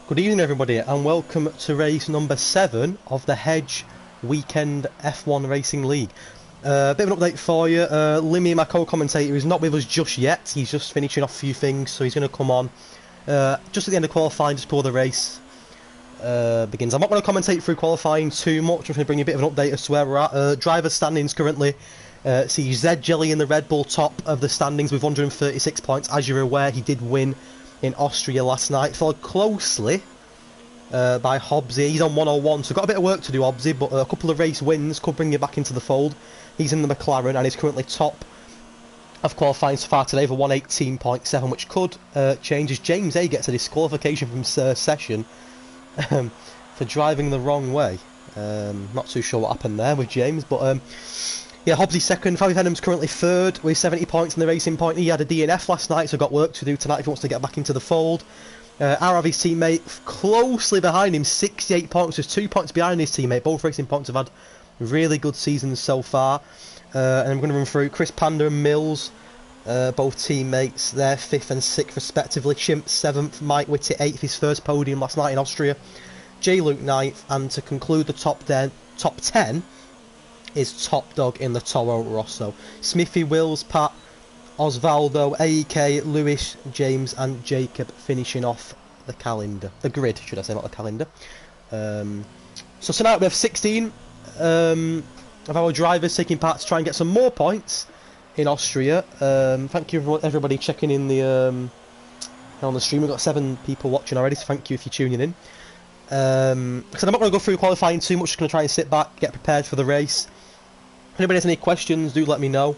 Good evening everybody and welcome to race number 7 of the Hedge Weekend F1 Racing League. Bit of an update for you. Limmy, my co-commentator, is not with us just yet. He's just finishing off a few things, so he's going to come on just at the end of qualifying, just before the race begins. I'm not going to commentate through qualifying too much. I'm just going to bring you a bit of an update as to where we're at. Driver standings currently see Zed Jelly in the Red Bull top of the standings with 136 points. As you're aware, he did win in Austria last night, followed closely by Hobbsy. He's on 101, so got a bit of work to do, Hobbsy, but a couple of race wins could bring you back into the fold. He's in the McLaren and he's currently top of qualifying so far today for 118.7, which could change as James A gets a disqualification from session for driving the wrong way. Not too sure what happened there with James, but yeah, Hobbsy second. Fabi Venom's currently third with 70 points in the Racing Point. He had a DNF last night, so got work to do tonight if he wants to get back into the fold. Aravi's teammate closely behind him, 68 points, just 2 points behind his teammate. Both Racing Points have had really good seasons so far. And I'm going to run through Chris Panda and Mills, both teammates. They're 5th and 6th respectively. Chimp 7th, Mike Whitty 8th, his first podium last night in Austria. J Luke 9th, and to conclude the top 10 is Top Dog in the Toro Rosso. Smithy, Wills, Pat, Osvaldo, AEK, Lewis, James and Jacob finishing off the calendar. The grid, should I say, not the calendar. So tonight we have 16 of our drivers taking part to try and get some more points in Austria. Thank you everybody checking in the on the stream. We've got 7 people watching already, so thank you if you're tuning in. So I'm not going to go through qualifying too much, just going to try and sit back, get prepared for the race. If anybody has any questions, do let me know.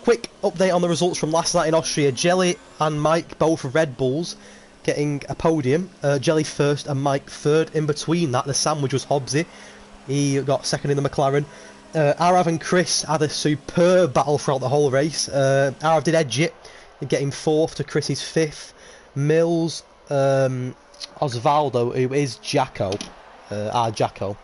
Quick update on the results from last night in Austria. Jelly and Mike, both Red Bulls, getting a podium. Jelly first and Mike third. In between that, the sandwich was Hobbsy. He got second in the McLaren. Arav and Chris had a superb battle throughout the whole race. Arav did edge it, getting 4th to Chris's 5th. Mills, Osvaldo, who is Jacko, Jacko,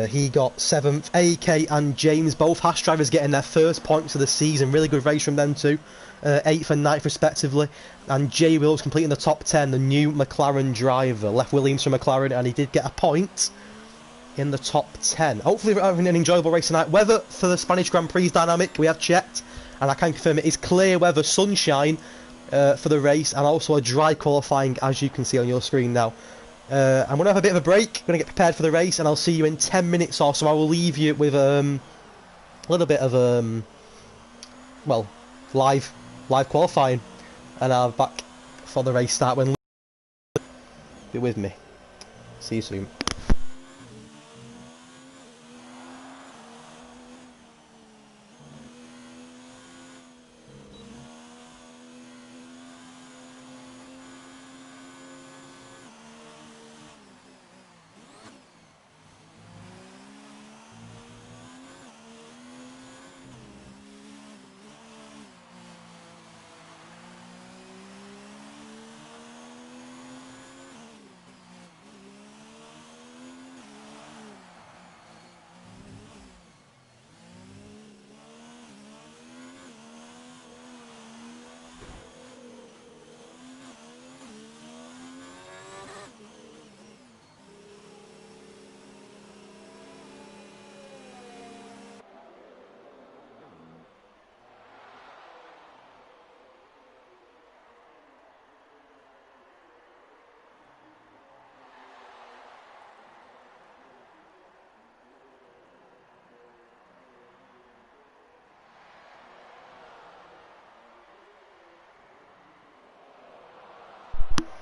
he got 7th. AK and James, both Haas drivers, getting their first points of the season. Really good race from them too. 8th and 9th respectively. And J Wills completing the top 10, the new McLaren driver. Left Williams from McLaren, and he did get a point in the top 10. Hopefully we're having an enjoyable race tonight. Weather for the Spanish Grand Prix is dynamic. We have checked, and I can confirm it is clear weather, sunshine for the race, and also a dry qualifying, as you can see on your screen now. I'm going to have a bit of a break, going to get prepared for the race, and I'll see you in 10 minutes or so. I will leave you with a little bit of well, live qualifying, and I'll be back for the race start when. Be with me. See you soon.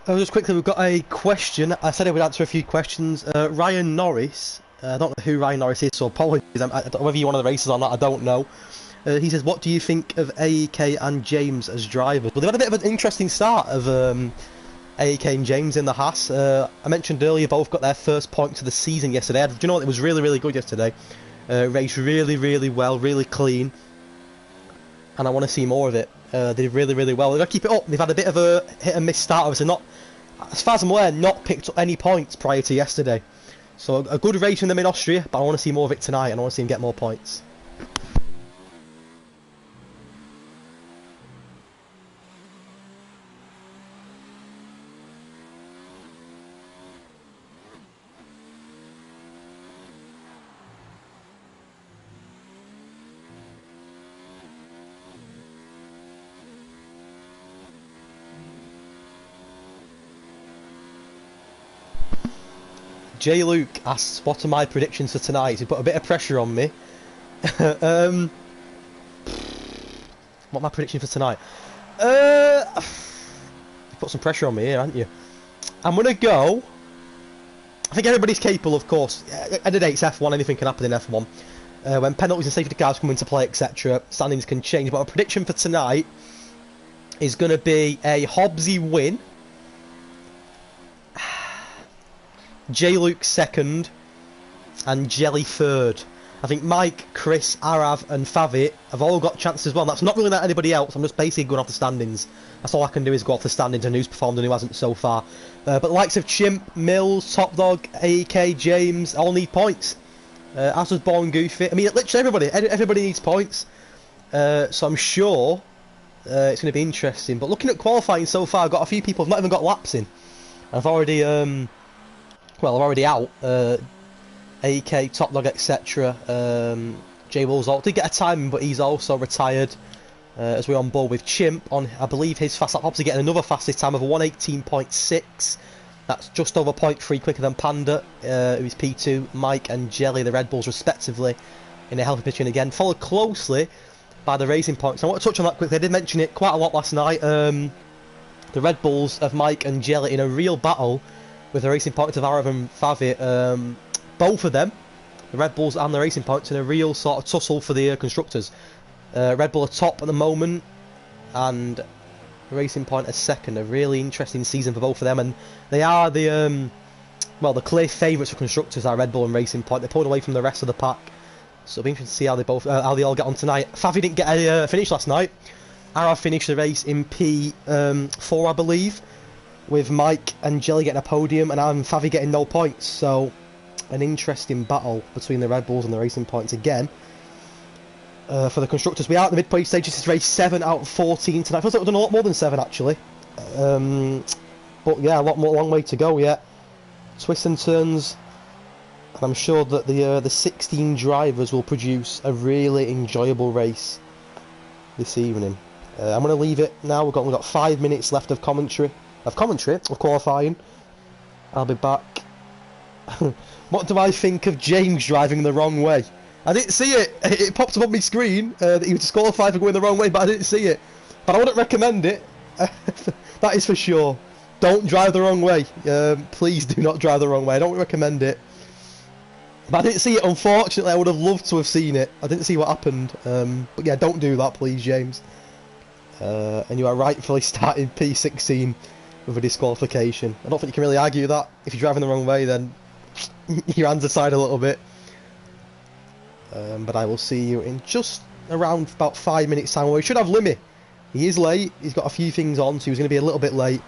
Just quickly, we've got a question. I said I would answer a few questions. Ryan Norris, I don't know who Ryan Norris is, so apologies. I don't know whether you're one of the racers or not, I don't know. He says, what do you think of AEK and James as drivers? Well, they've had a bit of an interesting start of AEK and James in the Haas. I mentioned earlier, both got their first point to the season yesterday. Do you know what? It was really, really good yesterday. Raced really, really well, really clean. And I want to see more of it. They did really, really well. They've got to keep it up. They've had a bit of a hit and miss start, obviously. Not, as far as I'm aware, not picked up any points prior to yesterday. So a good race from them in Austria, but I want to see more of it tonight, and I want to see them get more points. J. Luke asks, what are my predictions for tonight? He put a bit of pressure on me. What my prediction for tonight? You put some pressure on me here, haven't you? I'm gonna go. I think everybody's capable, of course. End of day, it's F1. Anything can happen in F1. When penalties and safety cars come into play, etc., standings can change. But a prediction for tonight is going to be a Hobbsy win. J. Luke second, and Jelly third. I think Mike, Chris, Arav and Favi have all got chances as well. That's not really like anybody else. I'm just basically going off the standings. That's all I can do is go off the standings and who's performed and who hasn't so far. But the likes of Chimp, Mills, Top Dog, AEK, James all need points. As was Born Goofy. I mean, literally everybody needs points. So I'm sure it's going to be interesting. But looking at qualifying so far, I've got a few people who've not even got laps in. I've already, well, I'm already out. AEK, Top Dog, etc. J Wolves did get a time, but he's also retired. As we're on board with Chimp on, I believe his fast lap, obviously getting another fastest time of 1:18.6. That's just over 0.3 quicker than Panda, who is P2, Mike and Jelly, the Red Bulls respectively, in a healthy position again, followed closely by the Racing Points. I want to touch on that quickly. I did mention it quite a lot last night. The Red Bulls of Mike and Jelly in a real battle with the Racing Points of Arav and Favi. Both of them, the Red Bulls and the Racing Points, in a real sort of tussle for the constructors. Red Bull are top at the moment, and Racing Point are second. A really interesting season for both of them, and they are the well, the clear favourites for constructors are Red Bull and Racing Point. They're pulled away from the rest of the pack, so it'll be interesting to see how they all get on tonight. Favi didn't get a finish last night. Arav finished the race in P4, I believe, with Mike and Jelly getting a podium, and Favi getting no points. So an interesting battle between the Red Bulls and the Racing Points again. For the constructors, we are at the midway stage. This is race 7 out of 14 tonight. Feels like we've done a lot more than 7 actually, but yeah, a long way to go yet. Twists and turns, and I'm sure that the 16 drivers will produce a really enjoyable race this evening. I'm going to leave it now. We've got 5 minutes left of qualifying. I'll be back. What do I think of James driving the wrong way? I didn't see it. It popped up on my screen that he was disqualified for going the wrong way, but I didn't see it. But I wouldn't recommend it. That is for sure. Don't drive the wrong way. Please do not drive the wrong way. I don't recommend it. But I didn't see it, unfortunately. I would have loved to have seen it. I didn't see what happened. But yeah, don't do that, please, James. And you are rightfully starting P16 with a disqualification. I don't think you can really argue that. If you're driving the wrong way, then your hands aside a little bit. But I will see you in just around about 5 minutes time. Well, we should have Limmy. He is late. He's got a few things on, so he was going to be a little bit late.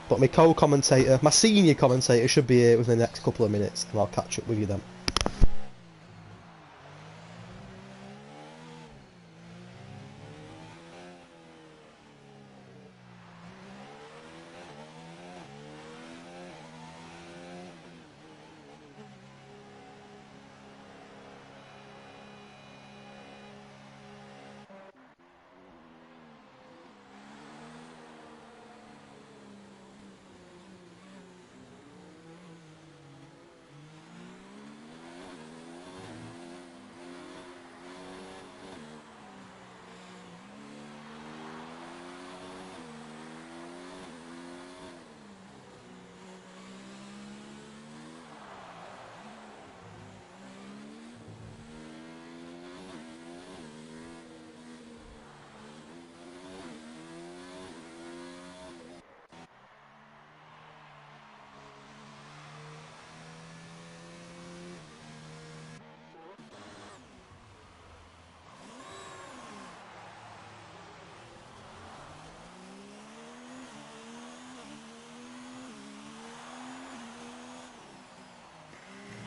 But my co-commentator, my senior commentator, should be here within the next couple of minutes, and I'll catch up with you then.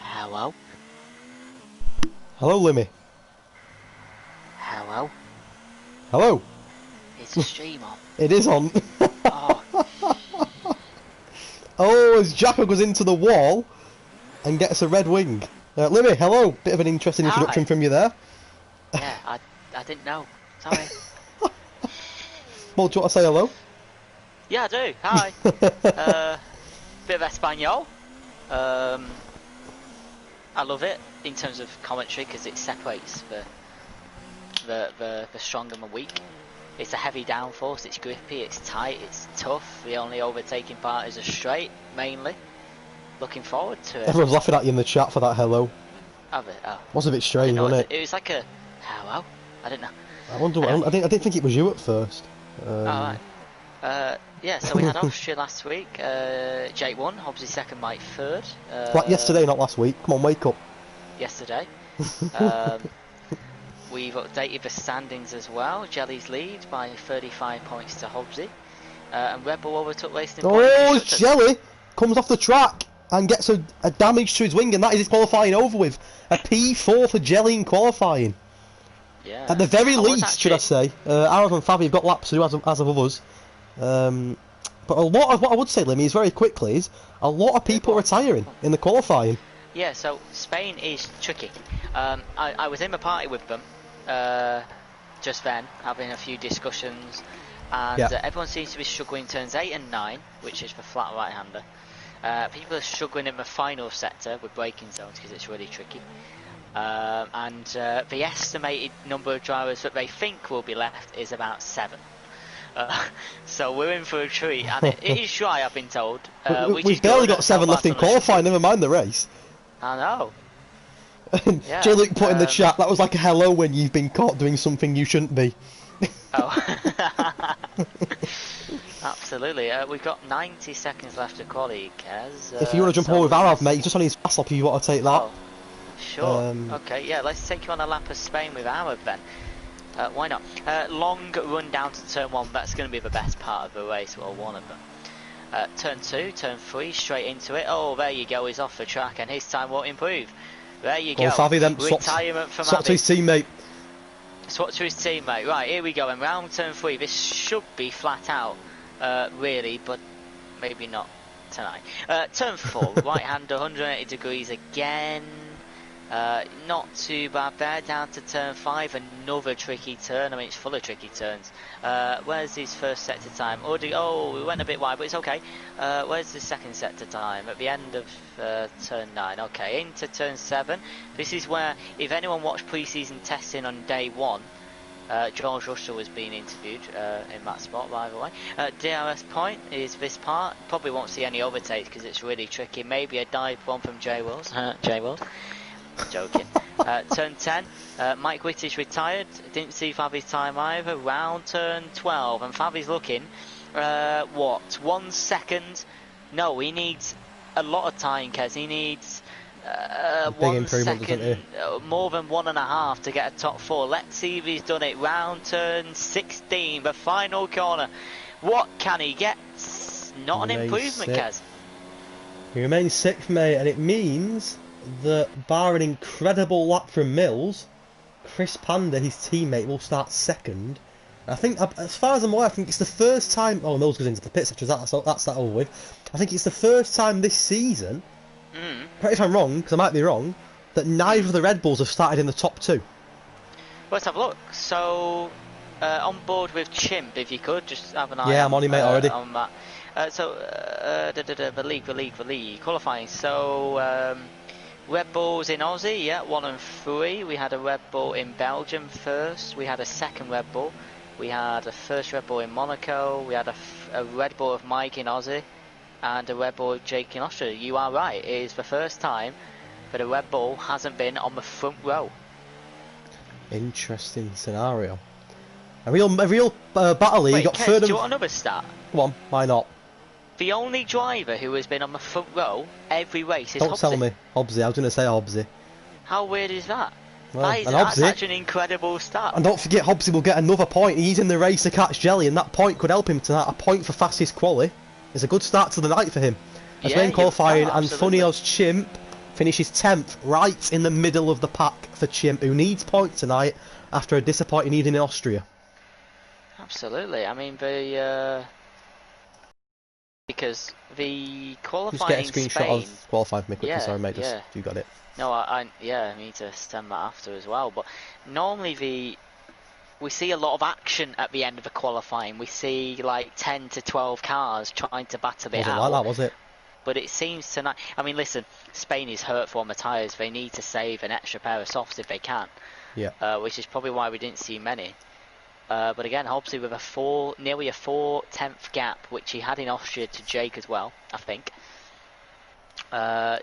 Hello? Hello, Limmy. Hello? Hello. Is the stream on? It is on. Oh. Oh, as Jacko goes into the wall and gets a red wing. Limmy, hello. Bit of an interesting introduction from you there. Yeah, I didn't know. Sorry. Well, do you want to say hello? Yeah, I do. Hi. Bit of Espanol. I love it in terms of commentary because it separates the strong and the weak. It's a heavy downforce, it's grippy, it's tight, it's tough. The only overtaking part is a straight, mainly. Looking forward to it. Everyone's laughing at you in the chat for that hello. Of it, oh. Was a bit strange, wasn't it? It was like a hello. I don't know. I wonder. I didn't think it was you at first. Alright. Yeah, so we had Austria last week. Jake won, Hobbsy second, Mike third. Like yesterday, not last week. Come on, wake up. Yesterday. We've updated the standings as well. Jelly's lead by 35 points to Hobbsy. And Red Bull overtook Racing Point. Oh, Jelly comes off the track and gets a damage to his wing, and that is his qualifying over with. A P4 for Jelly in qualifying. Yeah. At the very least, should I say. Arav and Favi have got laps to do as of others. But a lot of what I would say, Limmy, is very quickly, is a lot of people retiring in the qualifying. Yeah, so Spain is tricky. I was in the party with them just then, having a few discussions, and everyone seems to be struggling turns 8 and 9, which is for flat right-hander. People are struggling in the final sector with braking zones because it's really tricky. And the estimated number of drivers that they think will be left is about 7. So we're in for a treat, and it is dry, I've been told. We've barely got 7 left in qualifying, never mind the race. I know. Yeah, Jay Luke put in the chat, that was like a hello when you've been caught doing something you shouldn't be. Oh. Absolutely. We've got 90 seconds left to quali, Kez. If you want to jump on with Arav, mate, he's just on his fast lap if you want to take that. Oh, sure. Okay, yeah, let's take you on a lap of Spain with Arav then. Why not? Long run down to turn 1, that's going to be the best part of the race, or one of them. Turn 2, turn 3, straight into it. Oh, there you go, he's off the track and his time won't improve. There you go. Favi then Retirement from swap to his teammate. Swap to his teammate. Right, here we go. And round turn 3, this should be flat out, really, but maybe not tonight. Turn 4, right hander, 180 degrees again. Not too bad there. Down to turn 5, another tricky turn. I mean, it's full of tricky turns. Where's his first sector time? Oh, we went a bit wide, but it's okay. Where's the second sector time? At the end of turn 9. Okay, into turn 7. This is where, if anyone watched pre-season testing on day 1, George Russell was being interviewed in that spot, by the way. DRS point is this part. Probably won't see any overtakes because it's really tricky. Maybe a dive bomb from J Wills. J Wills. Joking. Turn 10, Mike Whittish retired. Didn't see Favi's time either. Round turn 12, and Favi's looking. What? 1 second? No, he needs a lot of time, Kez. He needs 1 second, more than 1.5 to get a top 4. Let's see if he's done it. Round turn 16, the final corner. What can he get? Not an improvement, Kez. He remains 6th, mate, and it means that bar an incredible lap from Mills, Chris Panda, his teammate, will start 2nd. I think, as far as I'm aware, I think it's the first time. Oh, Mills goes into the pits after that, so that's that over with. I think it's the first time this season, correct if I'm wrong, because I might be wrong, that neither of the Red Bulls have started in the top 2. Let's have a look. So, on board with Chimp, if you could, just have an eye. Yeah, I'm on him, mate, already. On that. The league, qualifying. So, Red Bulls in Aussie, yeah, 1 and 3. We had a Red Bull in Belgium first. We had a second Red Bull. We had a first Red Bull in Monaco. We had a Red Bull of Mike in Aussie. And a Red Bull of Jake in Austria. You are right. It is the first time that a Red Bull hasn't been on the front row. Interesting scenario. A real battle league. Wait, got Kez, third. Do you want another stat? Come on, why not? The only driver who has been on the front row every race is Don't Hobbsy. tell me. Hobbsy, I was going to say Hobbsy. How weird is that? Well, That's such an incredible stat. And don't forget, Hobbsy will get another point. He's in the race to catch Jelly, and that point could help him tonight. A point for fastest quali. It's a good start to the night for him. As main qualifying, Antonio's Chimp finishes 10th, right in the middle of the pack for Chimp, who needs points tonight after a disappointing evening in Austria. Absolutely. I mean, because the qualifying Just get a screenshot Spain, of qualifying for me quickly, sorry mate, just if you got it. No, I need to send that after as well. But normally we see a lot of action at the end of the qualifying. We see like 10 to 12 cars trying to battle it out. Wasn't like that, was it? But it seems tonight. I mean, listen, Spain is hurtful on the tyres. They need to save an extra pair of softs if they can. Yeah. Which is probably why we didn't see many. But again, Hobbsy with nearly a 4/10 gap, which he had in Austria to Jake as well, I think.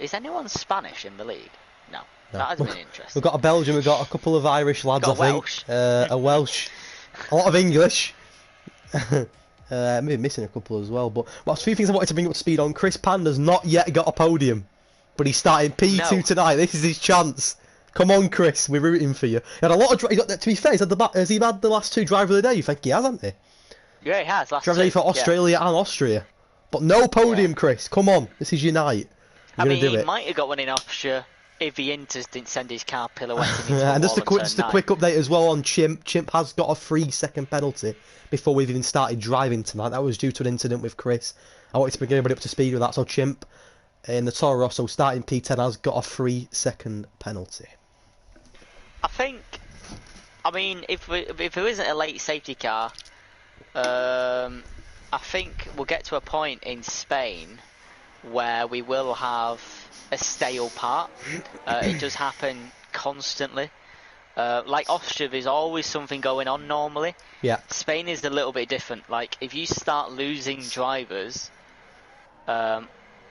Is anyone Spanish in the league? No. That has been interesting. We've got a Belgian, we've got a couple of Irish lads, I think. Welsh. A Welsh. A lot of English. Maybe missing a couple as well. But a few things I wanted to bring up to speed on. Chris Panda's not yet got a podium, but he's starting P2 tonight. This is his chance. Come on, Chris, we're rooting for you. He had a lot of. To be fair, has he had the last 2 driver of the day? You think he has, hasn't he? Yeah, he has. Driver of the day for Australia and Austria. But no podium, Chris. Come on, this is your night. He might have got one in Austria if the Inters didn't send his car pirouetting into and just a quick turn 9. update as well on Chimp. Chimp has got a 3-second penalty before we've even started driving tonight. That was due to an incident with Chris. I wanted to bring everybody up to speed with that. So Chimp in the Toro Rosso starting P10 has got a 3-second penalty. I mean, if there isn't a late safety car, I think we'll get to a point in Spain where we will have a stale part. It does happen constantly. Like Austria, there's always something going on normally. Yeah. Spain is a little bit different. Like, if you start losing drivers, and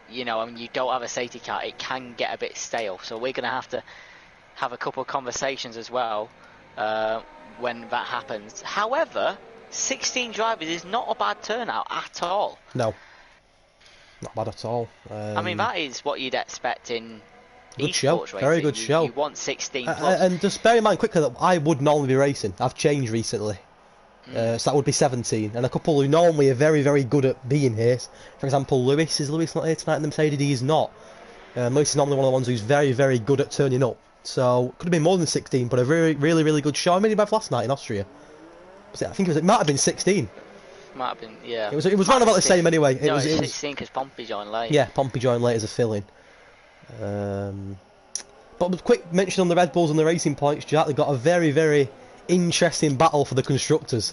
you don't have a safety car, it can get a bit stale. So we're going to have a couple of conversations as well when that happens. However, 16 drivers is not a bad turnout at all. No. Not bad at all. I mean, that is what you'd expect in good show. Racing. Very good show. You want 16 plus. And just bear in mind quickly that I would normally be racing. I've changed recently. So that would be 17. And a couple who normally are very, very good at being here. For example, Lewis. Is Lewis not here tonight in the Mercedes? He is not. Lewis is normally one of the ones who's very, very good at turning up. So, could have been more than 16, but a really, really, really good show. How many did you have last night in Austria? It might have been 16. Might have been, yeah. It was round about the same anyway. It was 16 because Pompey joined late. Yeah, Pompey joined late as a fill-in. But quick mention on the Red Bulls and the Racing Points, Jack. They've got a very, very interesting battle for the constructors.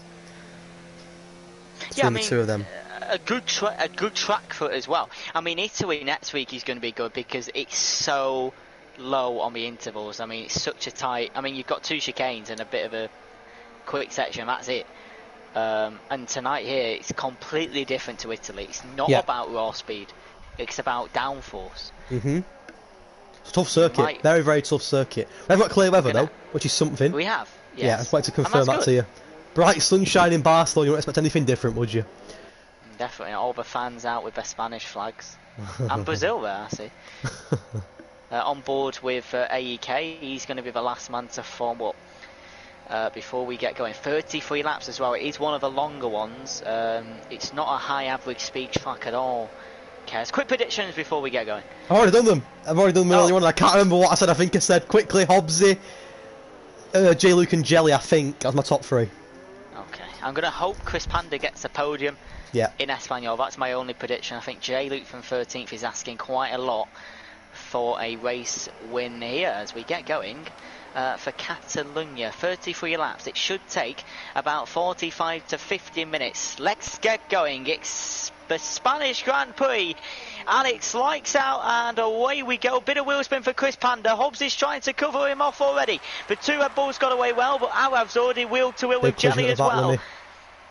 Between the two of them. A good track for it as well. I mean, Italy next week is going to be good because it's so low on the intervals. I mean, it's such a tight. I mean, you've got 2 chicanes and a bit of a quick section. That's it. And tonight here, it's completely different to Italy. It's not about raw speed. It's about downforce. It's a tough circuit. Very, very tough circuit. We've got clear weather though, which is something. We have. Yes. Yeah, I just wanted to confirm that to you. Bright sunshine in Barcelona. You wouldn't expect anything different, would you? Definitely. All the fans out with their Spanish flags. And Brazil there, I see. On board with AEK. He's going to be the last man to form up. Before we get going, 33 laps as well. It is one of the longer ones. It's not a high average speed track at all. Cares. Quick predictions before we get going. I've already done them. I've already done the early one. I can't remember what I said. I think I said quickly Hobbsy, J. Luke and Jelly. I think that's my top 3. Okay, I'm gonna hope Chris Panda gets a podium. In Espanol. That's my only prediction. I think J. Luke from 13th is asking quite a lot for a race win here as we get going. For Catalunya, 33 laps. It should take about 45 to 50 minutes. Let's get going. It's the Spanish Grand Prix. Alex lights out and away we go. Bit of wheel spin for Chris Panda. Hobbs is trying to cover him off already. The 2 Red Bulls got away well, but Arav's already wheel to wheel with Jelly as well.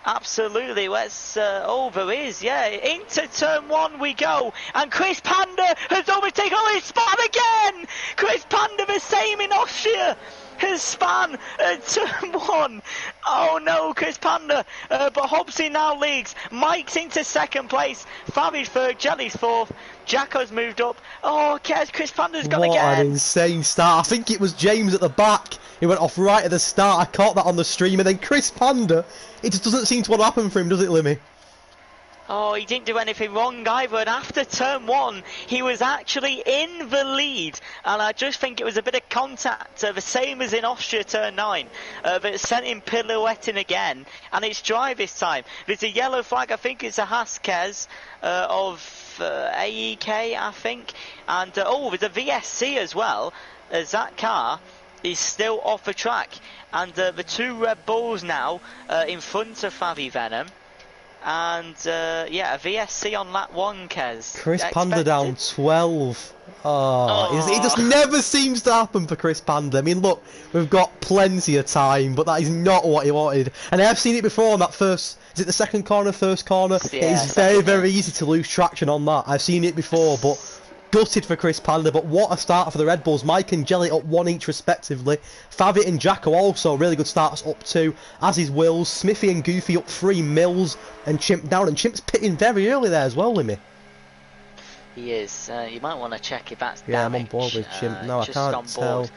Absolutely, let's, there is, into turn 1 we go, and Chris Panda has overtaken, his span again! Chris Panda, the same in Austria, has span at turn 1. Oh no, Chris Panda, but Hobbsy now leads. Mike's into 2nd place, Fabi's 3rd, Jelly's 4th, Jacko's moved up. Oh, Chris Panda's gone again. What an insane start. I think it was James at the back. He went off right at the start. I caught that on the stream, and then Chris Panda, it just doesn't seem to want to happen for him, does it, Limmy? Oh, he didn't do anything wrong either, and after turn 1, he was actually in the lead, and I just think it was a bit of contact, the same as in Austria turn 9, that sent him pirouetting again, and it's dry this time. There's a yellow flag, I think it's a Haskes of AEK, I think, and there's a VSC as well, as that car is still off the track, and the 2 Red Bulls now in front of Favi Venom. And yeah, a VSC on lap 1, Kez. Chris Panda down 12. Oh, it just never seems to happen for Chris Panda. I mean, look, we've got plenty of time, but that is not what he wanted. And I have seen it before on that first, is it the second corner, first corner? Yeah, it is very, very easy to lose traction on that. I've seen it before, but gutted for Chris Panda. But what a start for the Red Bulls. Mike and Jelly up 1 each respectively. Favi and Jacko also really good starts up 2, as is Wills. Smithy and Goofy up 3, Mills and Chimp down. And Chimp's pitting very early there as well, Limmy. He is. You might want to check if that's yeah, damage. I'm on board with Chimp. No, I can't tell.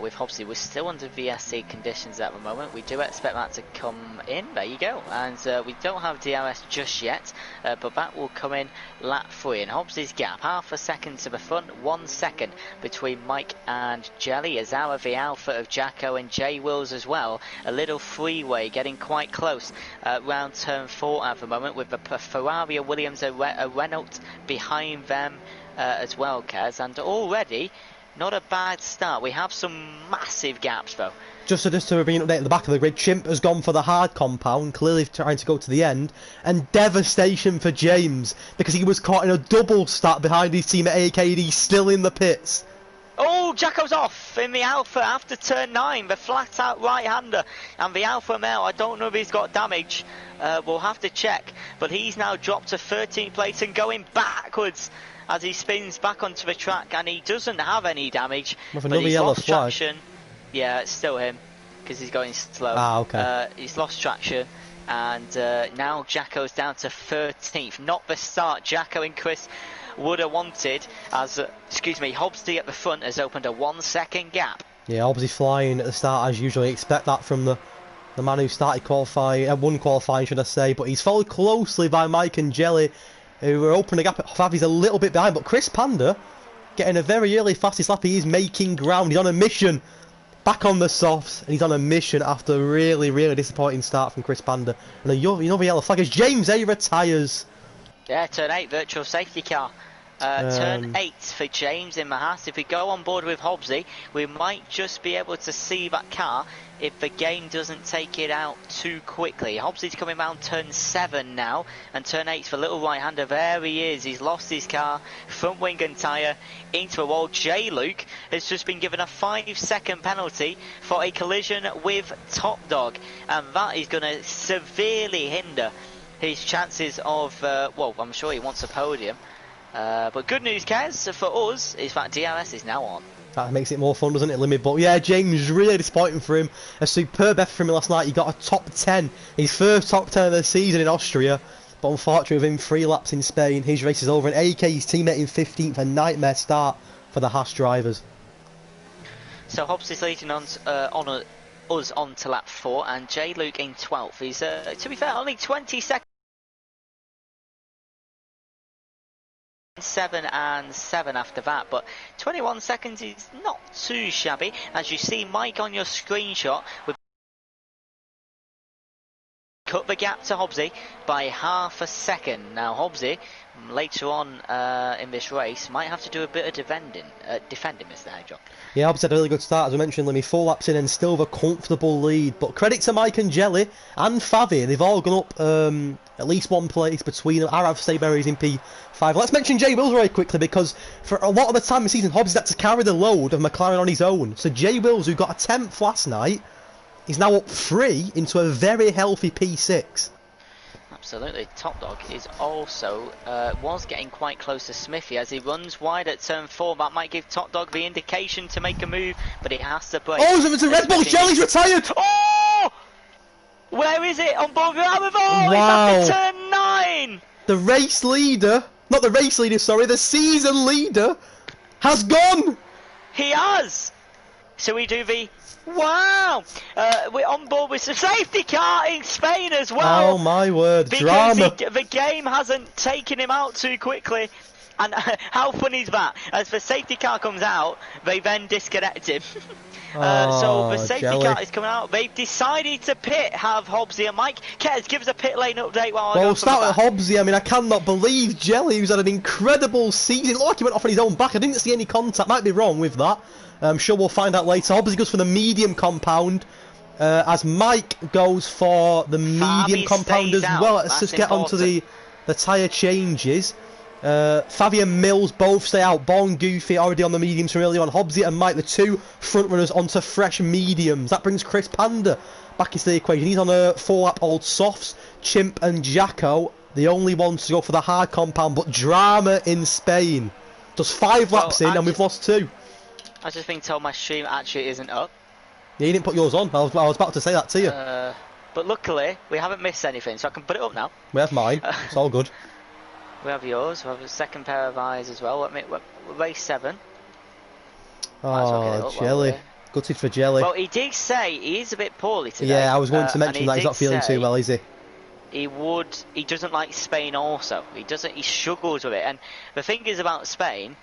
With Hobbsy, we're still under VSC conditions at the moment. We do expect that to come in. There you go. And we don't have DRS just yet, but that will come in lap 3. And Hobbsy's gap, half a second to the front, 1 second between Mike and Jelly. Azawa the Alpha of Jacko and J Wills as well. A little freeway getting quite close round turn 4 at the moment, with a Ferrari, a Williams, a Renault behind them as well, Kaz. And already not a bad start. We have some massive gaps though. Just to bring an update at the back of the grid, Chimp has gone for the hard compound, clearly trying to go to the end, and devastation for James, because he was caught in a double stack behind his team at AKD, still in the pits. Oh, Jacko's off in the Alpha after turn 9, the flat out right-hander, and the Alpha male, I don't know if he's got damage, we'll have to check, but he's now dropped to 13th place and going backwards as he spins back onto the track, and he doesn't have any damage, with another yellow lost flag. Traction. Yeah, it's still him, because he's going slow. Ah, okay. He's lost traction, and now Jacko's down to 13th. Not the start Jacko and Chris would have wanted, as, Hobbsy at the front has opened a 1 second gap. Yeah, Hobbsy flying at the start as usually. Expect that from the man who started qualifying, won qualifying should I say, but he's followed closely by Mike and Jelly, who are opening a gap at Favi's a little bit behind, but Chris Panda getting a very early fastest lap. He is making ground. He's on a mission. Back on the softs, and he's on a mission after a really, really disappointing start from Chris Panda. And another yellow flag as James A retires. Yeah, turn 8, virtual safety car. Turn 8 for James in Mahas. If we go on board with Hobbsy, we might just be able to see that car if the game doesn't take it out too quickly. Hobbsy's coming round turn 7 now, and turn 8's for little right-hander. There he is. He's lost his car, front wing and tyre into a wall. J Luke has just been given a 5-second penalty for a collision with Top Dog, and that is going to severely hinder his chances of, well, I'm sure he wants a podium. But good news, Kaz, for us, is that DRS is now on. That makes it more fun, doesn't it, Limmy? But yeah, James, really disappointing for him. A superb effort from him last night. He got a top 10, his first top 10 of the season in Austria. But unfortunately, within 3 laps in Spain, his race is over. And AK's teammate in 15th, a nightmare start for the Haas drivers. So Hobbs is leading on us on to lap 4, and J Luke in 12th. He's, to be fair, only 20 seconds. 7 and 7 after that, but 21 seconds is not too shabby. As you see, Mike, on your screenshot, with cut the gap to Hobbsy by half a second. Now Hobbsy later on in this race might have to do a bit of defending, Mr. Hedghog. Yeah, Hobbs had a really good start, as I mentioned, Limmy. 4 laps in and still with a comfortable lead. But credit to Mike and Jelly and Favi, they've all gone up at least 1 place between them. Arav Stayberry's in P5. Let's mention J Wills very quickly, because for a lot of the time this season, Hobbs had to carry the load of McLaren on his own. So J Wills, who got a 10th last night, is now up 3 into a very healthy P6. Absolutely. Top Dog is also was getting quite close to Smithy as he runs wide at turn 4. That might give Top Dog the indication to make a move, but it has to break. Oh, it's a Red Bull. Jelly's retired. Oh, where is it? On board with Amazon. Wow. It's after turn 9. The race leader, not the race leader, sorry, the season leader has gone. He has. So we do the. Wow! We're on board with some safety car in Spain as well. Oh my word, because drama! The game hasn't taken him out too quickly. And how funny is that? As the safety car comes out, they then disconnect him. So the safety car is coming out. They've decided to pit, have Hobbsy and Mike. Kez, give us a pit lane update while I go. Well, we'll start with Hobbsy. I mean, I cannot believe Jelly, who's had an incredible season. It looked like he went off on his own back. I didn't see any contact. Might be wrong with that. I'm sure we'll find out later. Hobbsy goes for the medium compound. As Mike goes for the medium Fabi compound stays as out. well. Let's That's just get onto important. the tyre changes. Fabi and Mills both stay out. Born Goofy already on the mediums from earlier on. Hobbsy and Mike, the two front runners, onto fresh mediums. That brings Chris Panda back into the equation. He's on a 4-lap old softs. Chimp and Jacko, the only ones to go for the hard compound, but drama in Spain. Just 5 laps in and we've lost 2. I've just been told my stream actually isn't up. Yeah, you didn't put yours on. I was about to say that to you. But luckily, we haven't missed anything, so I can put it up now. We have mine. It's all good. We have yours. We have a second pair of eyes as well. Race 7. Oh, Jelly. Gutted for Jelly. Well, he did say he is a bit poorly today. Yeah, I was going to mention that. He's not feeling too well, is he? He doesn't like Spain also. He struggles with it. And the thing is about Spain,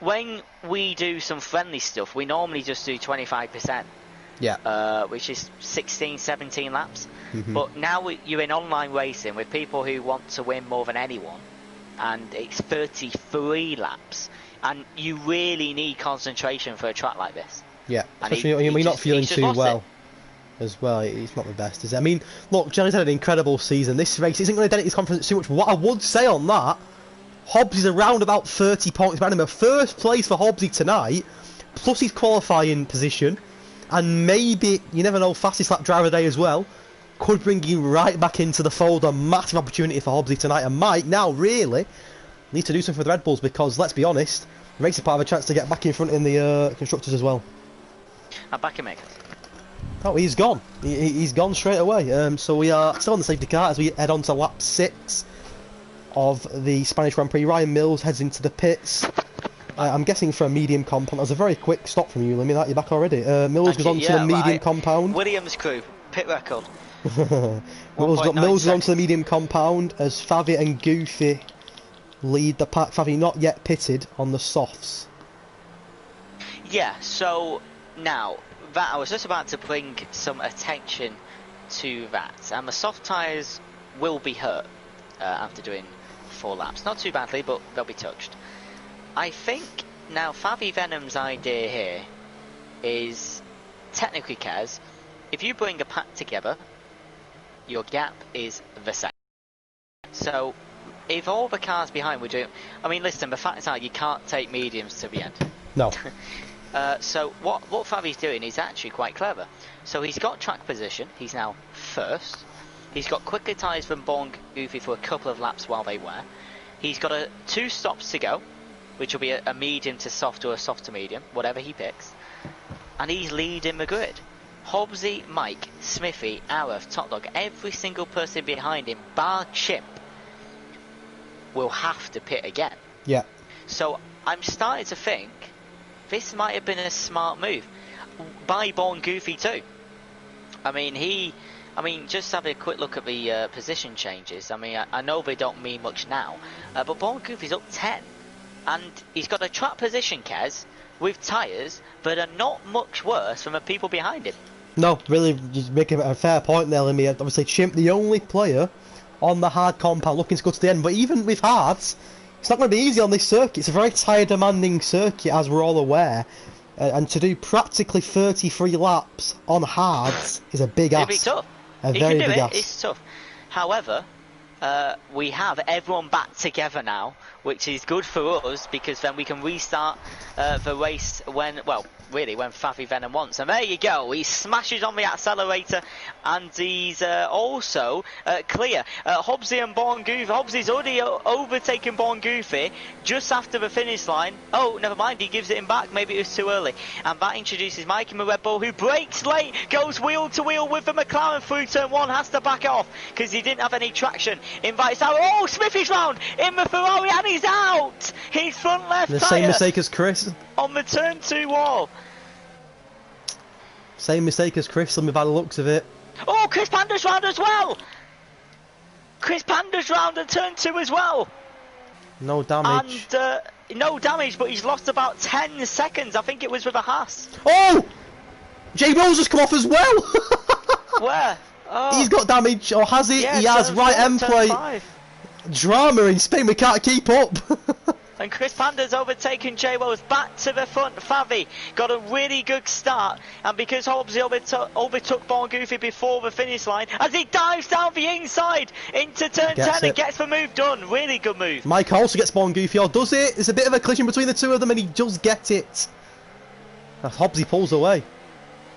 when we do some friendly stuff, we normally just do 25%. Yeah. Which is 16, 17 laps. But now you're in online racing with people who want to win more than anyone, and it's 33 laps, and you really need concentration for a track like this. Yeah, especially when you're not feeling too well as well. It's not the best, is it? I mean, look, Jelly's had an incredible season. This race isn't going to dent his confidence too much. What I would say on that, Hobbs is around about 30 points behind him. First place for Hobbsy tonight, plus his qualifying position. And maybe, you never know, fastest lap driver day as well, could bring you right back into the fold. A massive opportunity for Hobbsy tonight. And Mike now really needs to do something for the Red Bulls, because, let's be honest, the race is part of a chance to get back in front in the Constructors as well. I'm back in, Mick. Oh, he's gone. He's gone straight away. So we are still on the safety car as we head on to lap 6 of the Spanish Grand Prix. Ryan Mills heads into the pits. I'm guessing for a medium compound. That was a very quick stop from you, Limmy. You're back already. Mills goes on to the medium compound. Williams crew, pit record. Mills goes on to the medium compound as Favi and Goofy lead the pack. Favi not yet pitted on the softs. Yeah, so now that I was just about to bring some attention to that, and the soft tyres will be hurt after doing 4 laps. Not too badly, but they'll be touched. I think now Favi Venom's idea here is, technically, Kaz, if you bring a pack together, your gap is the same. So if all the cars behind were doing, I mean, listen, the fact is that you can't take mediums to the end. No. So what Favi's doing is actually quite clever. So he's got track position. He's now first. He's got quicker tyres than Born Goofy for a couple of laps while they wear. He's got 2 stops to go, which will be a medium to soft or a soft to medium, whatever he picks. And he's leading the grid. Hobbsy, Mike, Smithy, Arif, Top Dog, every single person behind him, bar Chimp, will have to pit again. Yeah. So I'm starting to think this might have been a smart move by Born Goofy too. I mean, just have a quick look at the position changes. I mean, I know they don't mean much now, but Born Goofy's up 10. And he's got a track position, Kez, with tyres that are not much worse than the people behind him. No, really, just making a fair point there, Limmy. Obviously, Chimp, the only player on the hard compound looking to go to the end. But even with hards, it's not going to be easy on this circuit. It's a very tyre demanding circuit, as we're all aware. And to do practically 33 laps on hards is a big ask. It'll be tough. A very big ask. It's tough. However, we have everyone back together now, which is good for us, because then we can restart the race when Favi Venom wants. And there you go, he smashes on the accelerator, and he's also clear. Hobbsy and Born Goofy, Hobbsy's already overtaken Born Goofy just after the finish line. Oh, never mind, he gives it him back, maybe it was too early. And that introduces Mike in the Red Bull, who brakes late, goes wheel to wheel with the McLaren through turn 1, has to back off because he didn't have any traction. Invites out, oh, Smithy's round in the Ferrari, and he's out! His front left tyre. The same mistake as Chris. On the turn 2 wall. Same mistake as Chris, and by the looks of it. Oh, Chris Panda's round as well! Chris Panda's round at turn 2 as well! No damage. And, no damage, but he's lost about 10 seconds. I think it was with a Haas. Oh! J Rose has come off as well! Where? Oh. He's got damage, or has he? Yeah, he has, right end plate. Drama in Spain, we can't keep up. and Chris Panda's overtaken J Wells back to the front. Favi got a really good start, and because Hobbs overtook Born Goofy before the finish line, as he dives down the inside into turn 10 and gets the move done. Really good move. Mike also gets Born Goofy, or does it? There's a bit of a collision between the two of them, and he does get it. Hobbs, he pulls away.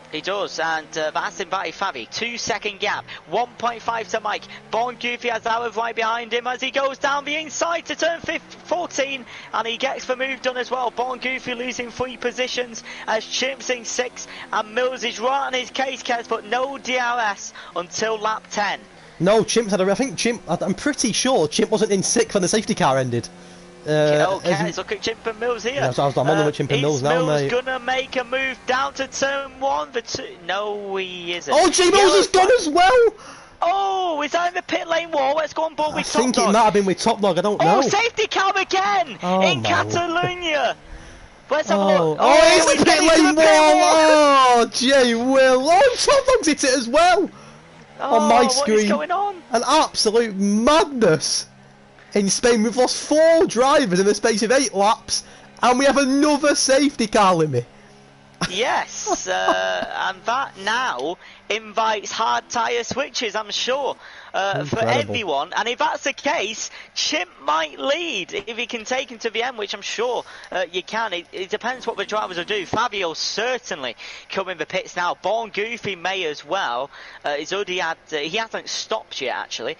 He does, and that's invited Favi. 2-second gap, 1.5 to Mike. Born Goofy has Arab right behind him as he goes down the inside to turn 14, and he gets the move done as well. Born Goofy losing 3 positions as Chimp's in 6, and Mills is right on his case, Kez, but no DRS until lap 10. No, Chimp had a... I think Chimp... I'm pretty sure Chimp wasn't in 6th when the safety car ended. Okay, look at Chimp and Mills here. Yeah, so I'm on with Chimp and Mills now, mate. Is Mills gonna make a move down to turn 1? No, he isn't. Oh, J Mills has gone as well! Oh, is that in the pit lane wall? Let's go on board with Top Dog. I think it might have been with Top Dog, I don't know. Oh, safety car again! In Catalonia! Let's have a look. Oh, it's the pit lane wall! Oh, J Will! Oh, Top Dog's hit it as well! On my screen. What is going on? An absolute madness! In Spain, we've lost 4 drivers in the space of 8 laps, and we have another safety car, Limmy. Yes, and that now invites hard tyre switches, I'm sure, for everyone. And if that's the case, Chimp might lead if he can take him to the end, which I'm sure you can. It depends what the drivers will do. Fabio certainly come in the pits now. Born Goofy may as well. He hasn't stopped yet, actually.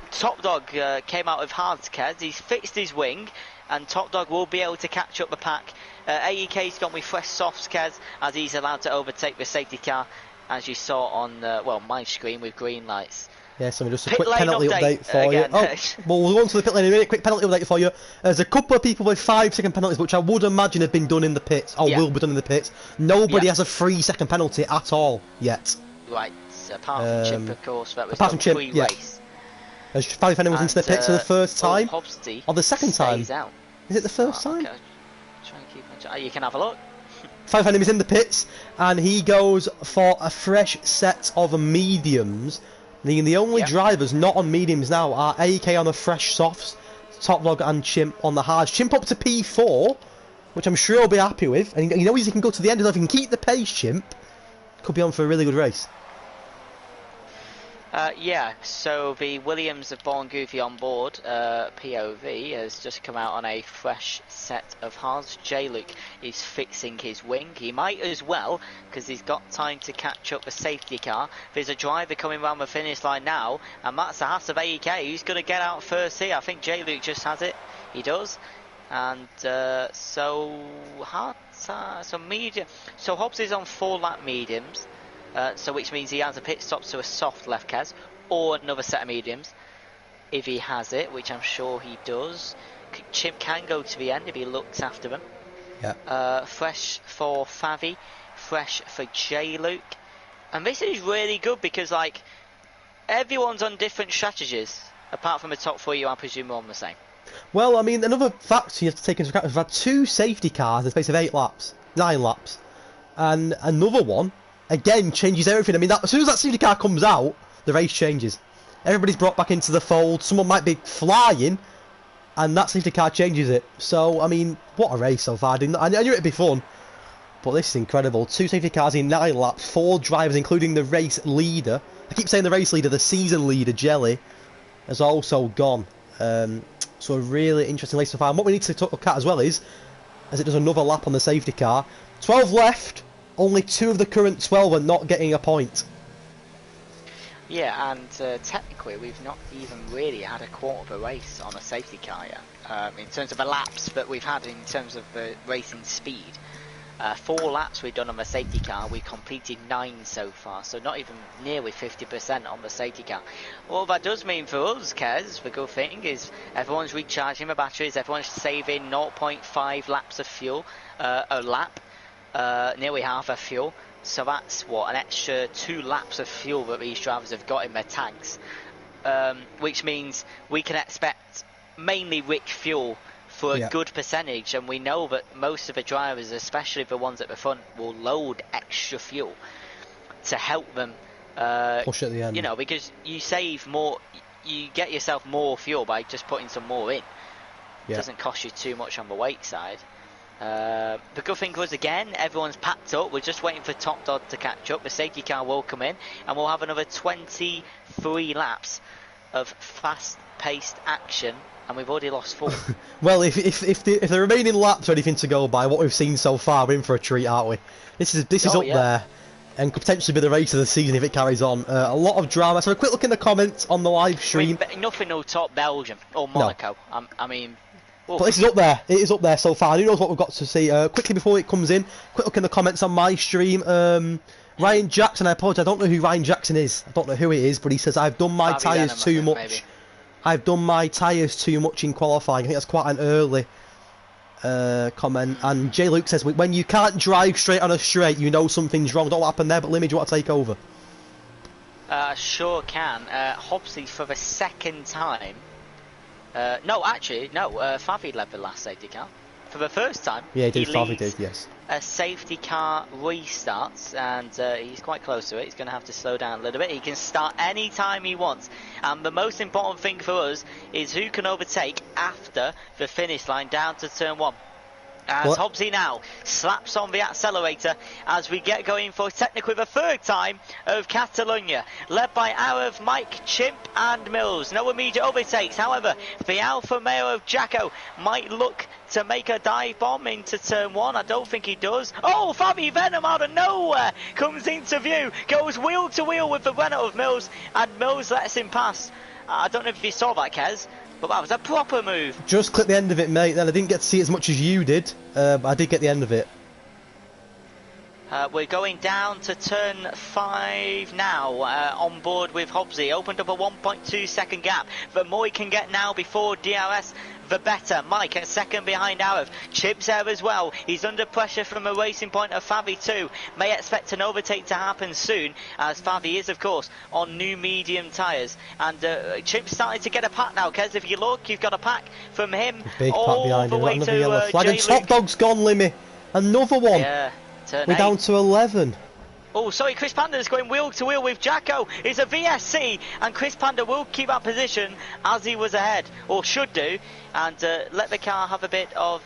Top Dog came out of hards, Kez. He's fixed his wing, and Top Dog will be able to catch up the pack. AEK's gone with fresh softs, Kez, as he's allowed to overtake the safety car, as you saw on my screen with green lights. Yeah, so just a quick penalty update for you. Well, we'll go on to the pit lane in a minute. Quick penalty update for you. There's a couple of people with 5-second penalties, which I would imagine have been done in the pits, or will be done in the pits. Nobody has a 3-second penalty at all yet. Right, apart from Chimp, of course, that was apart from Chimp, race. Has Favi Fenner was into the pits for the first time? Or the second time? Out. Is it the first time? Okay. Try and keep you can have a look. Favi Fenner is in the pits, and he goes for a fresh set of mediums. The only drivers not on mediums now are AEK on the fresh softs, Top Dog and Chimp on the hards. Chimp up to P4, which I'm sure he'll be happy with. And he knows he can go to the end, and if he can keep the pace, Chimp could be on for a really good race. So the Williams of Born Goofy on board, POV, has just come out on a fresh set of hards. J-Luke is fixing his wing. He might as well, because he's got time to catch up the safety car. There's a driver coming around the finish line now, and that's the Haas of AEK. Who's going to get out first here? I think J-Luke just has it. He does. And so medium. So Hobbs is on 4-lap mediums. So which means he has a pit stop to a soft left, Kaz, or another set of mediums if he has it, which I'm sure he does. Chimp can go to the end if he looks after them. Yeah. Fresh for Favi, fresh for J-Luke, and this is really good because everyone's on different strategies apart from the top 3. I presume are on the same. Well, I mean, another factor you have to take into account is we've had 2 safety cars in the space of 9 laps, and another one. Again, changes everything. I mean, as soon as that safety car comes out, the race changes. Everybody's brought back into the fold. Someone might be flying, and that safety car changes it. So, I mean, what a race so far. I knew it'd be fun, but this is incredible. 2 safety cars in 9 laps, 4 drivers, including the race leader. I keep saying the race leader, the season leader, Jelly, has also gone. So a really interesting race so far. And what we need to look at as well is, as it does another lap on the safety car, 12 left. Only 2 of the current 12 are not getting a point. Yeah, and technically we've not even really had a quarter of a race on a safety car yet. In terms of the laps that we've had in terms of the racing speed. 4 laps we've done on the safety car, we've completed 9 so far, so not even nearly 50% on the safety car. What that does mean for us, Kez, the good thing is everyone's recharging the batteries, everyone's saving 0.5 laps of fuel a lap. Nearly half of fuel, so that's an extra 2 laps of fuel that these drivers have got in their tanks, which means we can expect mainly rich fuel for a good percentage, and we know that most of the drivers, especially the ones at the front, will load extra fuel to help them push at the end. You know, because you save more, you get yourself more fuel by just putting some more in. Doesn't cost you too much on the weight side. The good thing was, again, everyone's packed up. We're just waiting for Top Dog to catch up. The safety car will come in, and we'll have another 23 laps of fast-paced action, and we've already lost 4. Well, if the remaining laps are anything to go by, what we've seen so far, we're in for a treat, aren't we? This is up there, and could potentially be the race of the season if it carries on. A lot of drama. So a quick look in the comments on the live stream. Nothing will top Belgium or Monaco. No. I mean. But this is up there. It is up there so far. Who knows what we've got to see? Quickly before it comes in, quick look in the comments on my stream. Ryan Jackson, I apologise. I don't know who Ryan Jackson is. I don't know who it is, but he says, I've done my tyres too much. Maybe. I've done my tyres too much in qualifying. I think that's quite an early comment. And J. Luke says, when you can't drive straight on a straight, you know something's wrong. Don't know what happened there, but Limmy, do you want to take over? Sure can. Hobbsy for the second time. No, Favi led the last safety car. For the first time, yeah, Favi did, yes. A safety car restarts, and he's quite close to it. He's going to have to slow down a little bit. He can start any time he wants. And the most important thing for us is who can overtake after the finish line down to turn 1. As Hobbsy now slaps on the accelerator as we get going for technically the third time of Catalonia, led by Arav, Mike, Chimp and Mills. No immediate overtakes. However, the Alfa Romeo of Jacko might look to make a dive bomb into turn 1. I don't think he does. Oh, Fabi Venom out of nowhere comes into view, goes wheel to wheel with the Renault of Mills, and Mills lets him pass. I don't know if you saw that, Kez, but that was a proper move. Just clip the end of it, mate. Then I didn't get to see as much as you did, but I did get the end of it. We're going down to turn 5 now, on board with Hobbsy. Opened up a 1.2 second gap. The more he can get now before DRS, the better. Mike a second behind Arav. Chip's there as well. He's under pressure from a racing point of Favi too. May expect an overtake to happen soon, as Favi is, of course, on new medium tyres. And Chip's starting to get a pack now, Kez. If you look, you've got a pack from him all the way to flag. And Top Dog's gone, Limmy. Another one. Yeah. We're down to 11. Oh, sorry, Chris Panda's going wheel to wheel with Jacko. It's a VSC, and Chris Panda will keep that position as he was ahead, or should do, and let the car have a bit of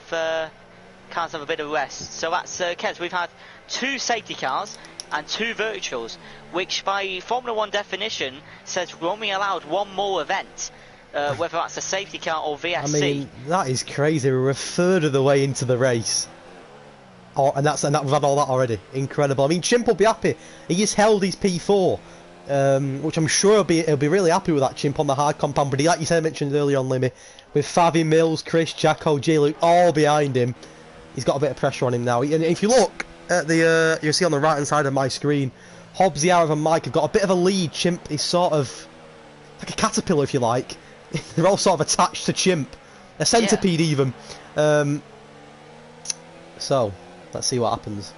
rest. So that's Kez. We've had 2 safety cars and 2 virtuals, which by Formula 1 definition says we're only allowed 1 more event. Whether that's a safety car or VSC. I mean, that is crazy. We're a third of the way into the race. Oh, and we've had all that already. Incredible. I mean, Chimp will be happy. He just held his P4, which I'm sure he'll be really happy with that Chimp on the hard compound. But like you said, mentioned earlier on, Limmy, with Favi, Mills, Chris, Jacko, J. Luke all behind him, he's got a bit of pressure on him now. And if you look at the, you'll see on the right hand side of my screen, Hobbs, Arav and Mike have got a bit of a lead. Chimp is sort of like a caterpillar, if you like. They're all sort of attached to Chimp, a centipede even. So. Let's see what happens.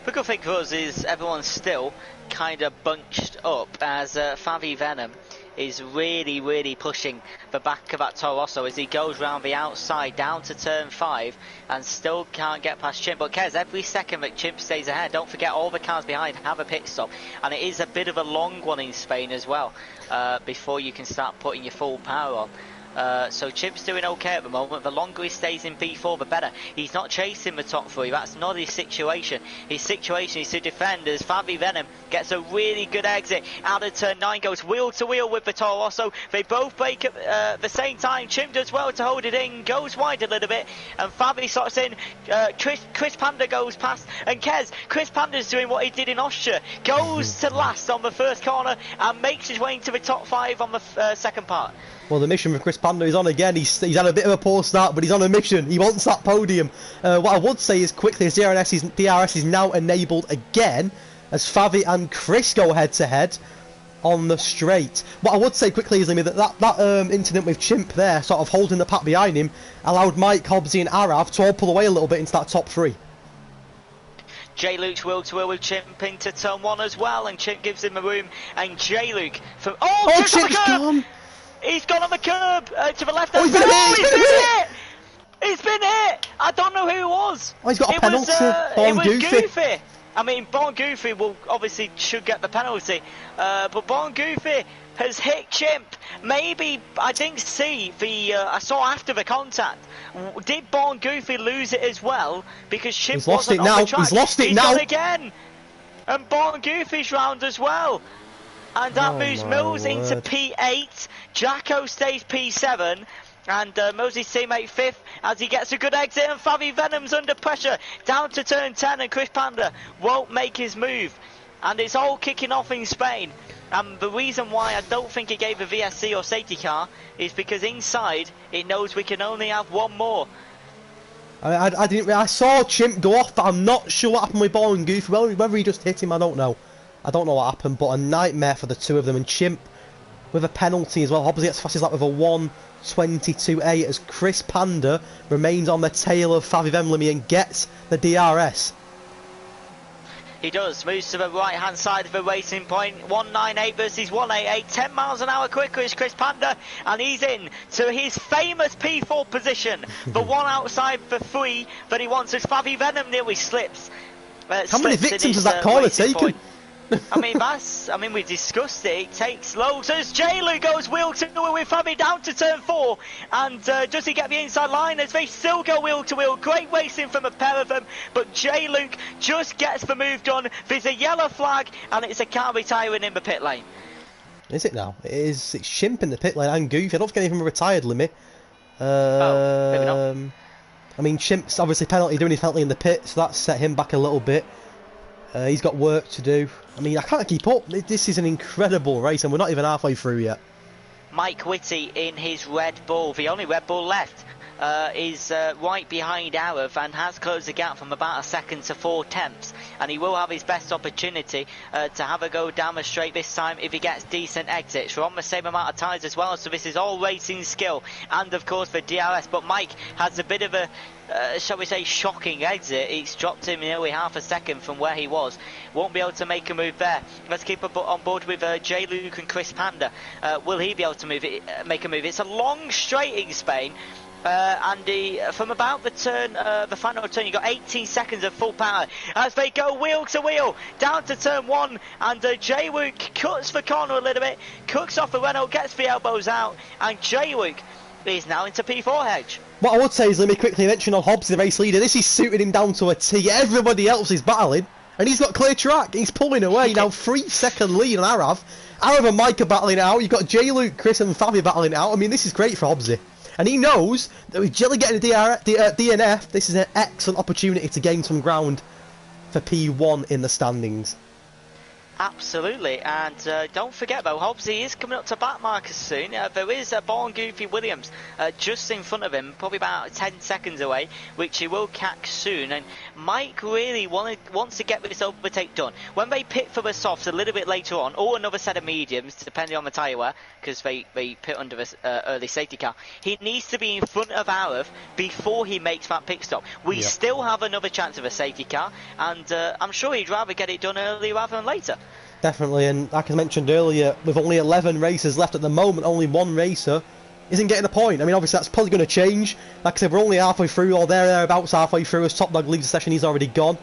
The good thing for us is everyone's still kind of bunched up, as Favi Venom is really pushing the back of that Toro Rosso as he goes round the outside down to turn 5 and still can't get past Chimp. But Kez, every second that Chimp stays ahead, don't forget all the cars behind have a pit stop, and it is a bit of a long one in Spain as well, before you can start putting your full power on. So Chimp's doing okay at the moment. The longer he stays in P4, the better. He's not chasing the top 3. That's not his situation. His situation is to defend as Favi Venom gets a really good exit out of turn 9, goes wheel to wheel with the Toro Rosso. They both break at the same time. Chimp does well to hold it in, goes wide a little bit, and Favi sorts in. Chris Panda goes past, and Kez, Chris Panda's doing what he did in Austria, goes to last on the first corner and makes his way into the top 5 on the second part. Well, the mission for Chris Panda is on again. He's had a bit of a poor start, but he's on a mission. He wants that podium. What I would say is quickly, his DRS is now enabled again as Favi and Chris go head-to-head on the straight. What I would say quickly is, Limmy, that incident with Chimp there, sort of holding the pack behind him, allowed Mike, Hobbsy and Arav to all pull away a little bit into that top 3. J. Luke's wheel to wheel with Chimp into turn 1 as well, and Chimp gives him a room, and J. Luke from... Oh, Chimp's gone! He's gone on the curb to the left hand side. He's been hit! I don't know who it was. Oh, he's got a penalty. It was Goofy. I mean, Born Goofy should get the penalty. But Born Goofy has hit Chimp. Maybe, I didn't see the, I saw after the contact. Did Born Goofy lose it as well? Because Chimp wasn't on the track. He's lost it He's now. gone again. And Born Goofy's round as well. And that moves Mills into P8. Jacko stays P7. And Mosey's teammate 5th as he gets a good exit, and Favi Venom's under pressure down to turn 10, and Chris Panda won't make his move. And it's all kicking off in Spain. And the reason why I don't think it gave a VSC or safety car is because inside it knows we can only have one more. I saw Chimp go off, but I'm not sure what happened with Ball and Goofy. Well, whether he just hit him, I don't know. I don't know what happened, but a nightmare for the two of them. And Chimp with a penalty as well. Hobbs gets fastest lap with a 1:22.8 as Chris Panda remains on the tail of Favi Limmy and gets the DRS. He does, moves to the right hand side of the racing point. 198 versus 188, 10 miles an hour quicker is Chris Panda, and he's in to his famous P4 position. The one outside the 3 that he wants as Favi Venom nearly slips. How many victims has that corner taken? I mean, we discussed it. It takes loads. As J-Lu goes wheel to wheel with Fabi down to turn 4, and does he get the inside line? As they still go wheel to wheel. Great racing from a pair of them, but J-Luke just gets the move done. There's a yellow flag, and it's a car retiring in the pit lane. Is it now? It is. It's Chimp in the pit lane and Goofy. I don't think any of them are retired, Limmy. Maybe not. I mean, Chimp's obviously doing his penalty in the pit, so that's set him back a little bit. He's got work to do. I mean, I can't keep up. This is an incredible race, and we're not even halfway through yet. Mike Whitty in his Red Bull, the only Red Bull left, is right behind Arif and has closed the gap from about a second to 4/10, and he will have his best opportunity to have a go down the straight this time if he gets decent exits. We're on the same amount of tyres as well, so this is all racing skill and of course the DRS, but Mike has a bit of a shall we say shocking exit. It's dropped him nearly half a second from where he was. Won't be able to make a move there. Let's keep on board with J. Luke and Chris Panda. Will he be able to make a move? It's a long straight in Spain. And from about the turn, the final turn, you got 18 seconds of full power as they go wheel to wheel down to turn 1, and J-Luke cuts the corner a little bit, cooks off the Renault, gets the elbows out, and J-Luke is now into P4 Hedge. What I would say is, let me quickly mention on Hobbs, the race leader. This is suiting him down to a T. Everybody else is battling, and he's got clear track. He's pulling away now, 3-second lead on Arav. Arav and Mike are battling it out. You've got J-Luke, Chris, and Fabi battling it out. I mean, this is great for Hobbsy. And he knows that with Jelly getting a DNF, this is an excellent opportunity to gain some ground for P1 in the standings. Absolutely, and don't forget though, Hobbsy is coming up to back markers soon. There is Born Goofy Williams just in front of him, probably about 10 seconds away, which he will catch soon. And Mike really wants to get this overtake done. When they pit for the softs a little bit later on, or another set of mediums, depending on the tyre wear, because they pit under the early safety car, he needs to be in front of Arif before he makes that pit stop. We still have another chance of a safety car, and I'm sure he'd rather get it done early rather than later. Definitely, and like I mentioned earlier, with only 11 races left at the moment, only one racer isn't getting a point. I mean, obviously that's probably going to change. Like I said, we're only halfway through, or thereabouts halfway through, as Top Dog leaves the session. He's already gone.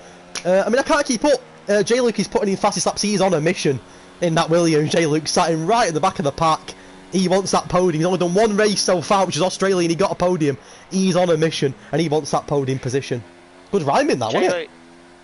I mean, I can't keep up. J-Luke is putting in fastest laps. He's on a mission in that Williams. J-Luke sat him right at the back of the pack. He wants that podium. He's only done one race so far, which is Australia, and he got a podium. He's on a mission, and he wants that podium position. Good rhyming, that, wasn't it?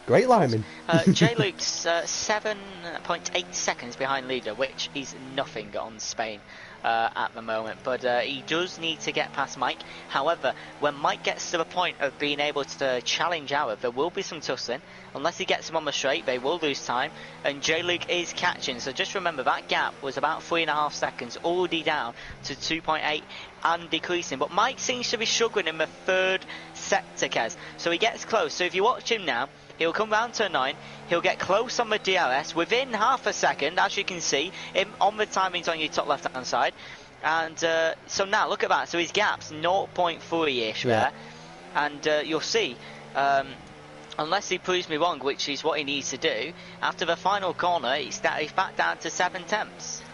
Great rhyming. J-Luke's 7.8 seconds behind leader, which is nothing on Spain at the moment. But he does need to get past Mike. However, when Mike gets to the point of being able to challenge Arab, there will be some tussling. Unless he gets him on the straight, they will lose time. And J-Luke is catching. So just remember, that gap was about 3.5 seconds, already down to 2.8 and decreasing. But Mike seems to be struggling in the third sector, Kez. So he gets close. So if you watch him now, he'll come round turn 9, he'll get close on the DRS within half a second, as you can see, on the timings on your top left hand side. And so now, look at that, so his gap's 0.3-ish there. And you'll see, unless he proves me wrong, which is what he needs to do, after the final corner, he's back down to 7/10.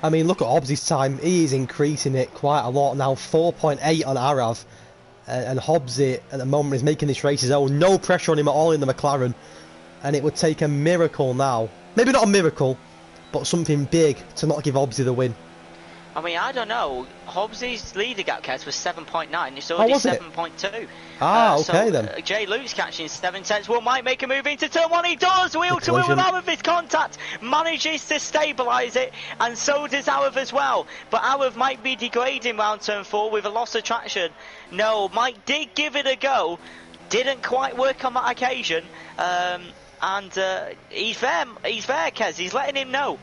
I mean, look at Hobbs' time, he is increasing it quite a lot now, 4.8 on Arav. And Hobbs at the moment is making this race his own. No pressure on him at all in the McLaren. And it would take a miracle now. Maybe not a miracle, but something big to not give Hobbs the win. I mean, I don't know. Hobbsy's leader gap, Kez, was 7.9. It's already 7.2. Ah, okay so, then. Jay Luke's catching 7/10. Well, might make a move into turn 1. He does! Wheel to wheel with Arav. His contact manages to stabilise it, and so does Arav as well. But Arav might be degrading round turn 4 with a loss of traction. No, Mike did give it a go. Didn't quite work on that occasion. And he's there, Kez. He's letting him know.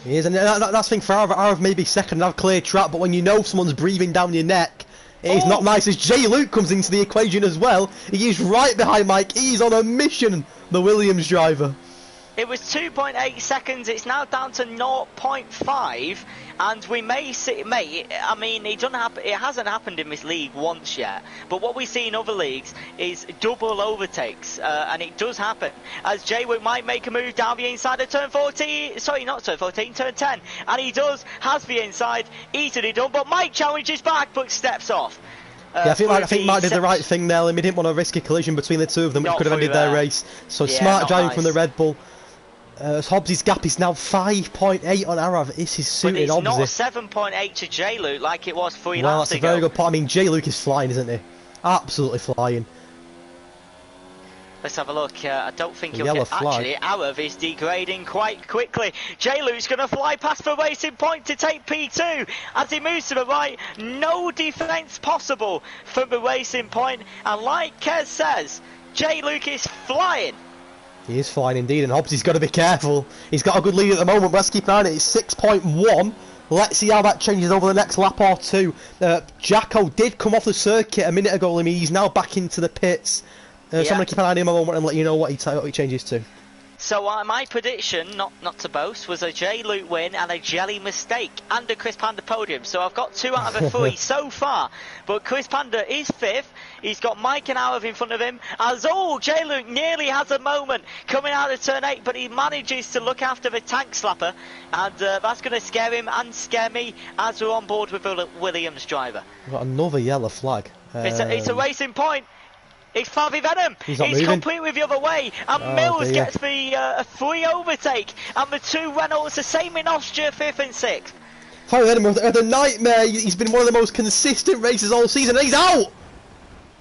He is, and that's the thing for Arav may be second and have clear track, but when you know someone's breathing down your neck, it's not nice as Jay Luke comes into the equation as well. He is right behind Mike. He's on a mission, the Williams driver. It was 2.8 seconds. It's now down to 0.5, and we may see, mate. I mean, it hasn't happened in this league once yet. But what we see in other leagues is double overtakes, and it does happen. As Jaywick might make a move down the inside of turn 14. Sorry, not turn 14, turn 10, and he has the inside easily done. But Mike challenges back, but steps off. Yeah, I think Mike did the right thing there. He didn't want to risk a collision between the two of them, which could have ended their race. So yeah, smart driving from the Red Bull. Hobbsy's gap is now 5.8 on Arav. This is suiting Hobbsy. But it's not 7.8 to J Luke like it was 3 laps ago. Well, that's a very good point. I mean, J Luke is flying, isn't he? Absolutely flying. Let's have a look. I don't think he'll get... Actually, Arav is degrading quite quickly. J Luke's going to fly past the racing point to take P2. As he moves to the right, no defence possible from the racing point. And like Kez says, J Luke is flying. He is flying indeed, and Hobbsy's got to be careful. He's got a good lead at the moment, but let's keep an eye on it. It's 6.1. Let's see how that changes over the next lap or two. Jacko did come off the circuit a minute ago, Limmy. He's now back into the pits. So I'm going to keep an eye on him a moment and let you know what he changes to. So my prediction, not to boast, was a J Luke win and a Jelly mistake and a Chris Panda podium. So I've got 2 out of the 3 so far. But Chris Panda is 5th. He's got Mike and Arav in front of him. As J Luke nearly has a moment coming out of turn 8, but he manages to look after the tank slapper, and that's going to scare him and scare me as we're on board with the Williams driver. We've got another yellow flag. It's a racing point. It's Favi Venom. He's completely the other way, and Mills gets the free overtake, and the 2 Renaults, the same in Austria, 5th and 6th. Favi Venom had a nightmare. He's been one of the most consistent races all season, and he's out.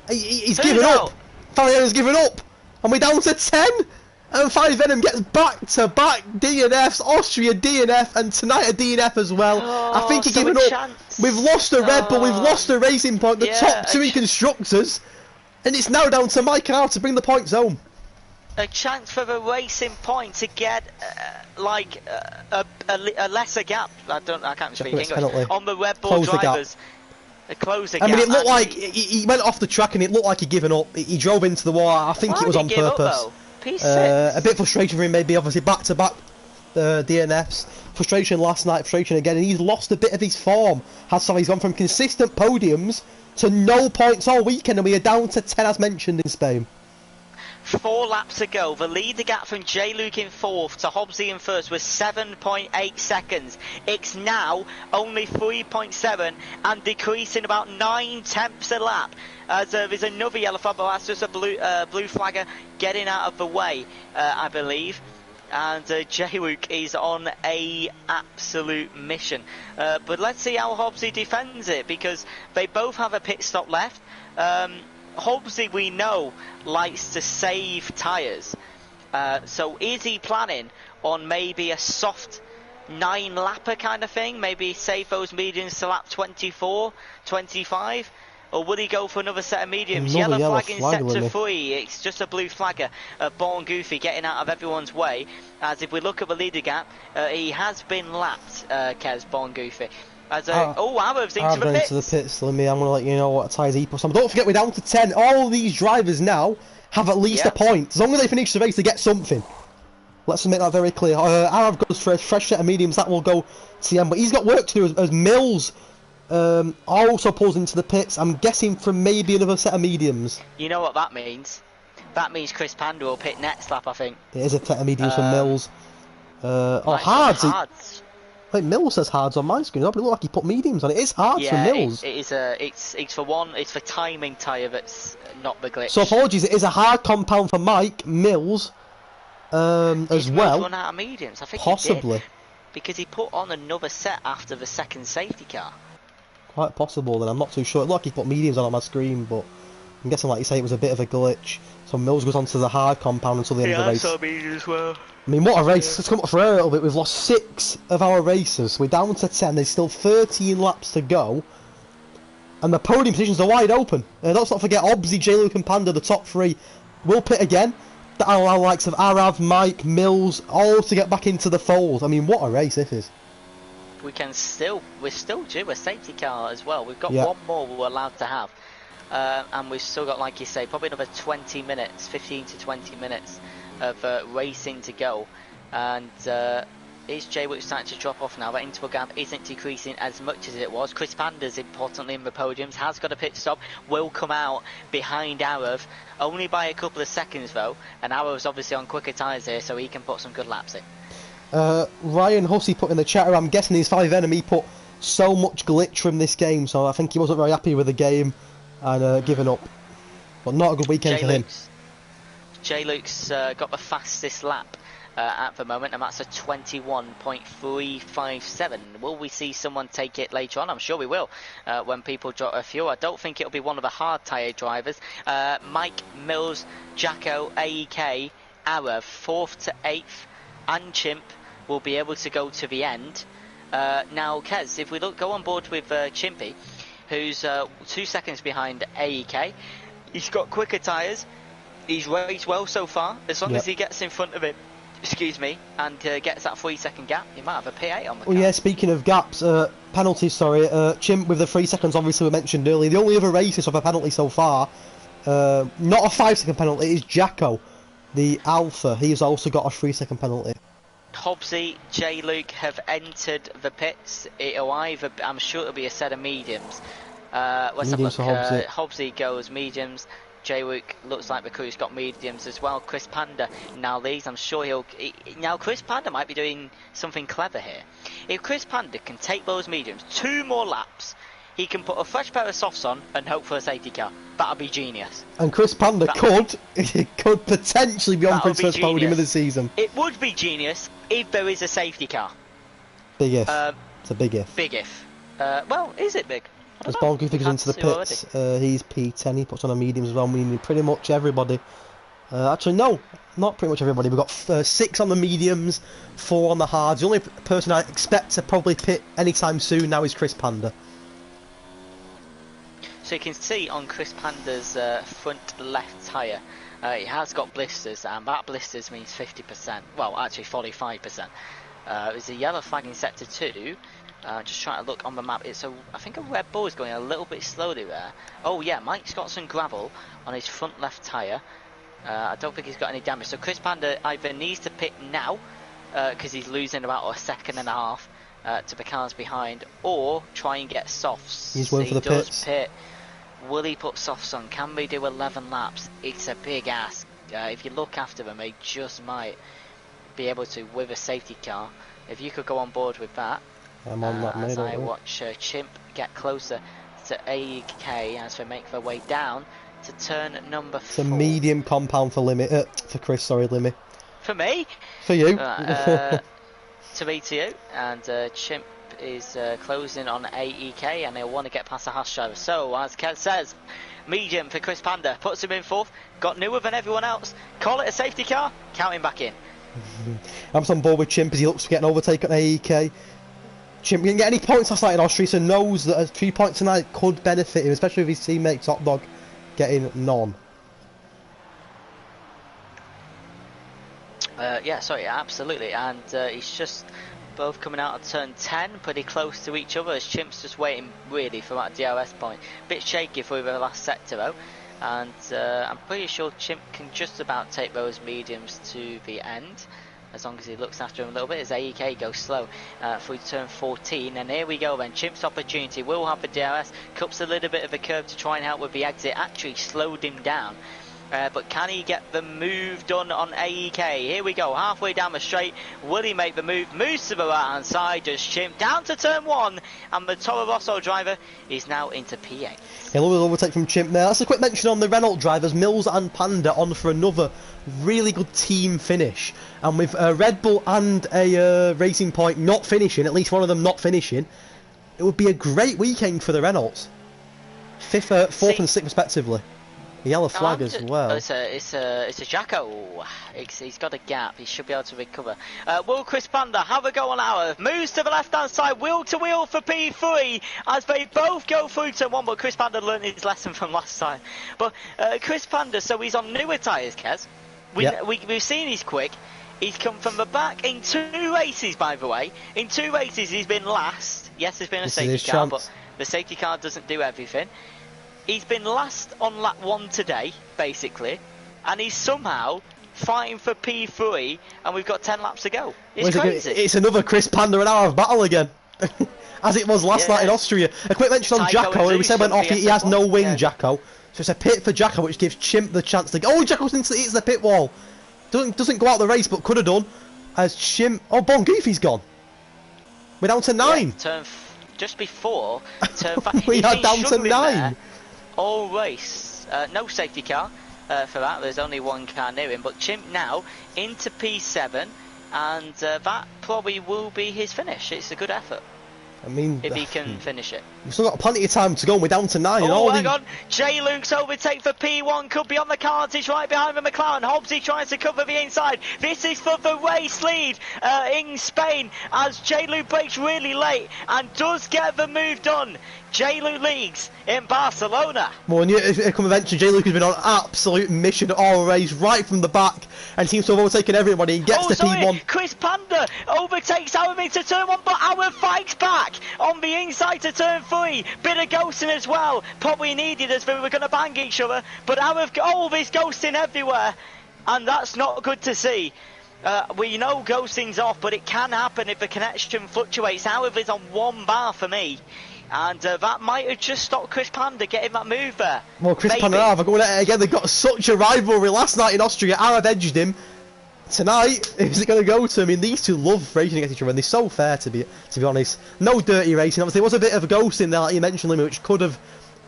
He's given up. Favi Venom's given up, and we're down to 10. And Favi Venom gets back-to-back DNFs, Austria DNF, and tonight a DNF as well. I think he's given up. We've lost a Red Bull, we've lost a Racing Point, the top 2 in constructors. And it's now down to Mike and Al to bring the points home. A chance for the Racing Point to get a lesser gap. I can't speak English. On the Red Bull drivers. Close the gap. I mean, it looked like he went off the track and it looked like he'd given up. He drove into the wall. I think it was on purpose. A bit of frustration for him, maybe. Obviously, back-to-back DNFs. Frustration last night. Frustration again, and he's lost a bit of his form. He's gone from consistent podiums to no points all weekend, and we are down to 10 as mentioned in Spain. 4 laps ago, the leader gap from J Luke in 4th to Hobbsy in 1st was 7.8 seconds. It's now only 3.7 and decreasing about 9/10 a lap. As there's another yellow flag, but that's just a blue flagger getting out of the way, I believe. And J Luke is on a absolute mission. But let's see how Hobbsy defends it, because they both have a pit stop left. Hobbsy, we know, likes to save tyres. So is he planning on maybe a soft 9-lapper kind of thing? Maybe save those mediums to lap 24, 25? Or would he go for another set of mediums? Yellow flag in sector 3. It's just a blue flagger. Born Goofy getting out of everyone's way. As if we look at the leader gap, he has been lapped, Kez, Born Goofy. As Arab's into the pits. Limmy, I'm going to let you know what tyres he puts on. But don't forget, we're down to 10. All these drivers now have at least a point. As long as they finish the race, they get something. Let's make that very clear. Arab goes for a fresh set of mediums. That will go to the end. But he's got work to do as Mills also pulls into the pits. I'm guessing from maybe another set of mediums. You know what that means? That means Chris Panda will pit next lap, I think. It is a set of mediums from Mills. Hards. I think Mills says hards on my screen, but it looks like he put mediums on it. It's hards for Mills. It is it's for one. It's for timing tyre that's not the glitch. So apologies, it is a hard compound for Mike Mills as well. Run out of mediums. I think possibly. because he put on another set after the second safety car. Quite possible, then I'm not too sure. It looked like he put mediums on my screen, but I'm guessing, like you say, it was a bit of a glitch. So Mills goes onto the hard compound until the end of the race. I saw mediums as well. I mean, what a race. Let's come up for a little bit. We've lost 6 of our races. We're down to 10. There's still 13 laps to go. And the podium positions are wide open. Let's not forget Obsy, J-Luke and Panda, the top 3, will pit again. The likes of Arav, Mike, Mills, all to get back into the fold. I mean, what a race this is. We're still due a safety car as well. We've got one more we're allowed to have. And we've still got, like you say, probably another 20 minutes, 15 to 20 minutes of racing to go. And is J-Wick starting to drop off now? That interval gap isn't decreasing as much as it was. Chris Panda's, importantly in the podiums, has got a pit stop, will come out behind Arav, only by a couple of seconds though, and Arav's obviously on quicker tyres here, so he can put some good laps in. Ryan Hussey put in the chat, I'm guessing his 5 enemy put so much glitch from this game, so I think he wasn't very happy with the game and given up. But not a good weekend for him. J-Luke's got the fastest lap at the moment, and that's a 21.357. Will we see someone take it later on? I'm sure we will when people drop a few. I don't think it'll be one of the hard tyre drivers. Mike, Mills, Jacko, AEK, Arav, 4th to 8th, and Chimp will be able to go to the end. Now, Kez, if we go on board with Chimpy, who's 2 seconds behind AEK, he's got quicker tyres, he's raced well so far. As long as he gets in front of him, and gets that 3-second gap, he might have a P8 on the car. Yeah, speaking of gaps, penalties, sorry, Chimp with the 3 seconds obviously we mentioned earlier. The only other racist of a penalty so far, not a 5-second penalty, is Jacko, the Alpha. He's also got a 3-second penalty. Hobbsy, J-Luke have entered the pits. I'm sure it'll be a set of mediums. Let's have a look. Hobbsy goes mediums. J-Luke looks like the crew's got mediums as well. Chris Panda now leads. I'm sure now Chris Panda might be doing something clever here. If Chris Panda can take those mediums 2 more laps, he can put a fresh pair of softs on and hope for a safety car. That'll be genius. And Chris Panda could potentially be on for his first podium of the season. It would be genius if there is a safety car. Big if. It's a big if. Big if. Well, is it big? As Bonky figures into the pits, he's P10, he puts on a medium as well, meaning pretty much everybody. Actually, no, not pretty much everybody. We've got 6 on the mediums, 4 on the hards. The only person I expect to probably pit anytime soon now is Chris Panda. So you can see on Chris Panda's front left tyre, he has got blisters, and that blisters means 50%. Well, actually 45%. There's a yellow flag in sector 2. Just trying to look on the map. I think a Red Bull is going a little bit slowly there. Oh yeah, Mike's got some gravel on his front left tyre. I don't think he's got any damage. So Chris Panda either needs to pit now, because he's losing about a second and a half to the cars behind, or try and get softs. He's going for the pits. Pit. Will he put softs on? Can we do 11 laps? It's a big ask. If you look after them, they just might be able to with a safety car. If you could go on board with that. I'm on that as I watch Chimp get closer to AEK as they make their way down to turn number 4. It's a medium compound for Limmy, for Chris, sorry, Limmy. For me? For you. To me, to you. And Chimp is closing on AEK, and he'll want to get past the Haas driver. So, as Kev says, medium for Chris Panda, puts him in 4th, got newer than everyone else, call it a safety car, count him back in. I'm on board with Chimp as he looks to get an overtake on AEK. Chimp didn't get any points last night in Austria, so knows that a 3 points tonight could benefit him, especially with his teammate Top Dog getting none. Yeah, sorry, absolutely, and he's just both coming out of turn 10, pretty close to each other, as Chimp's just waiting really for that DRS point. Bit shaky through the last sector though, and I'm pretty sure Chimp can just about take those mediums to the end, as long as he looks after him a little bit, as AEK goes slow through turn 14. And here we go then, Chimp's opportunity, will have the DRS, cups a little bit of a curve to try and help with the exit, actually slowed him down But can he get the move done on AEK? Here we go, halfway down the straight. Will he make the move? Moves to the right hand side, just chimp down to turn 1. And the Toro Rosso driver is now into P8. A little overtake from Chimp there. That's a quick mention on the Renault drivers. Mills and Panda on for another really good team finish. And with Red Bull and a Racing Point not finishing, at least one of them not finishing, it would be a great weekend for the Renaults. 4th and 6th respectively. The yellow flag as well. It's a Jacko. He's got a gap. He should be able to recover. Will Chris Panda have a go on our moves to the left hand side, wheel to wheel for P3 as they both go through to 1. But Chris Panda learned his lesson from last time. But Chris Panda, so he's on newer tyres, Kez. We've seen he's quick. He's come from the back in 2 races, by the way. In 2 races, he's been last. Yes, there's been a safety car, but the safety car doesn't do everything. He's been last on lap 1 today, basically, and he's somehow fighting for P3, and we've got 10 laps to go. It's crazy. It's another Chris Panda and hour of battle again, as it was last night in Austria. A quick mention on Jacko, who we said went off, he has no wing, Jacko. So it's a pit for Jacko, which gives Chimp the chance to go. Oh, Jacko hits the pit wall. Doesn't go out the race, but could have done. As Chimp... Oh, Bon Goofy's gone. We're down to 9. Yeah, just before turn 5. We are down to 9. All race, no safety car for that. There's only 1 car near him, but Chimp now into P7, and that probably will be his finish. It's a good effort. I mean, if he can finish it. We've still got plenty of time to go, and we're down to 9. Oh, hang on. J. Luke's overtake for P1 could be on the cards. He's right behind the McLaren. Hobbsy tries to cover the inside. This is for the race lead in Spain as J. Luke breaks really late and does get the move done. J. Luke leagues in Barcelona. Well, and here come eventually, J. Luke has been on absolute mission all race, right from the back, and seems to have overtaken everybody. He gets to P1. Chris Panda overtakes Arab into turn 1, but Arab fights back on the inside to turn 3. Bit of ghosting as well, probably needed as they were going to bang each other, but Arab, this ghosting everywhere, and that's not good to see. We know ghosting's off, but it can happen if the connection fluctuates. Arab is on 1 bar for me. And that might have just stopped Chris Panda getting that move there. Well, Chris Panda and Arav are going at it again. They've got such a rivalry. Last night in Austria, Arav edged him. Tonight, is it going to go to him? I mean, these two love racing against each other, and they're so fair, to be honest. No dirty racing. Obviously, there was a bit of a ghost in there, like you mentioned, Limmy, which could have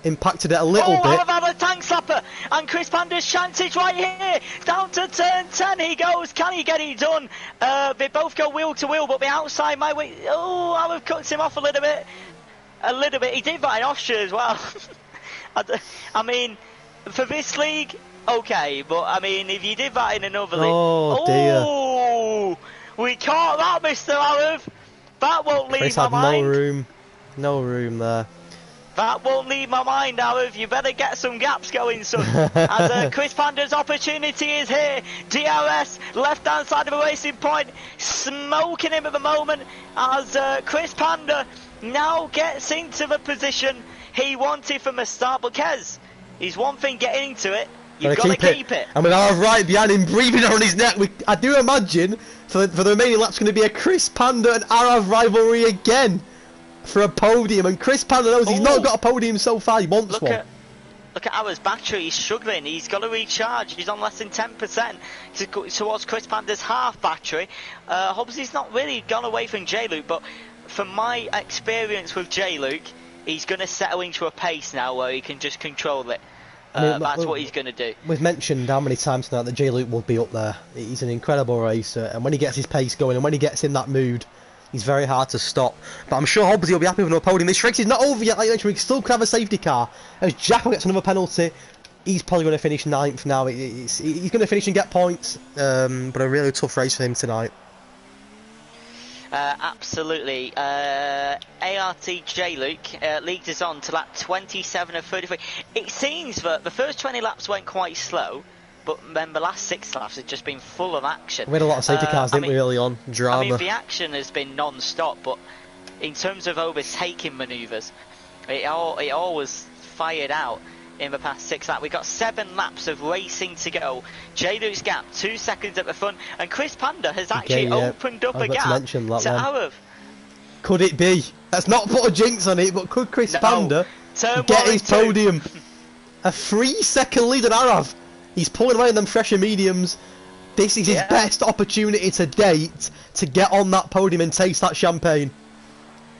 impacted it a little bit. I've had a tank slapper, and Chris Panda's chances right here. Down to turn 10 he goes. Can he get it done? They both go wheel to wheel, but the outside might wait. Oh, Arav cuts him off a little bit. He did that in Austria as well. I mean, for this league, okay, but I mean, if you did that in another league, dear. We caught that, Mr. Arav. That won't leave my mind. No room there. That won't leave my mind, Arav. You better get some gaps going, son. As Chris Panda's opportunity is here. DRS, left-hand side of the Racing Point, smoking him at the moment. As Chris Panda now gets into the position he wanted from the start. But Kez, he's one thing getting into it. You've got to keep it. I mean, Arav right behind him, breathing on his neck. I do imagine for the remaining laps going to be a Chris Panda and Arav rivalry again for a podium. And Chris Panda knows he's not got a podium so far. He wants one. Look at Arav's battery. He's struggling. He's got to recharge. He's on less than 10% towards Chris Panda's half battery. Hobbsy's not really gone away from J-Luke, but from my experience with J-Luke, he's going to settle into a pace now where he can just control it. That's what he's going to do. We've mentioned how many times now that J-Luke will be up there. He's an incredible racer, and when he gets his pace going and when he gets in that mood, he's very hard to stop. But I'm sure Hobbsy will be happy with another podium. This race is not over yet, like you mentioned. We still could have a safety car. As Jacko gets another penalty, he's probably going to finish 9th now. He's going to finish and get points, but a really tough race for him tonight. Absolutely. ART J-Luke leads us on to lap 27 of 33. It seems that the first 20 laps went quite slow, but then the last 6 laps have just been full of action. We had a lot of safety cars, didn't we, early on? Drama. I mean, the action has been non-stop, but in terms of overtaking manoeuvres, it all was fired out in the past 6 laps. We've got 7 laps of racing to go. J-Luke's gap, 2 seconds at the front, and Chris Panda has actually opened up a gap to Arav. Could it be? Let's not put a jinx on it, but could Chris Panda get his podium? A 3-second lead on Arav. He's pulling away on them fresher mediums. This is his best opportunity to date to get on that podium and taste that champagne.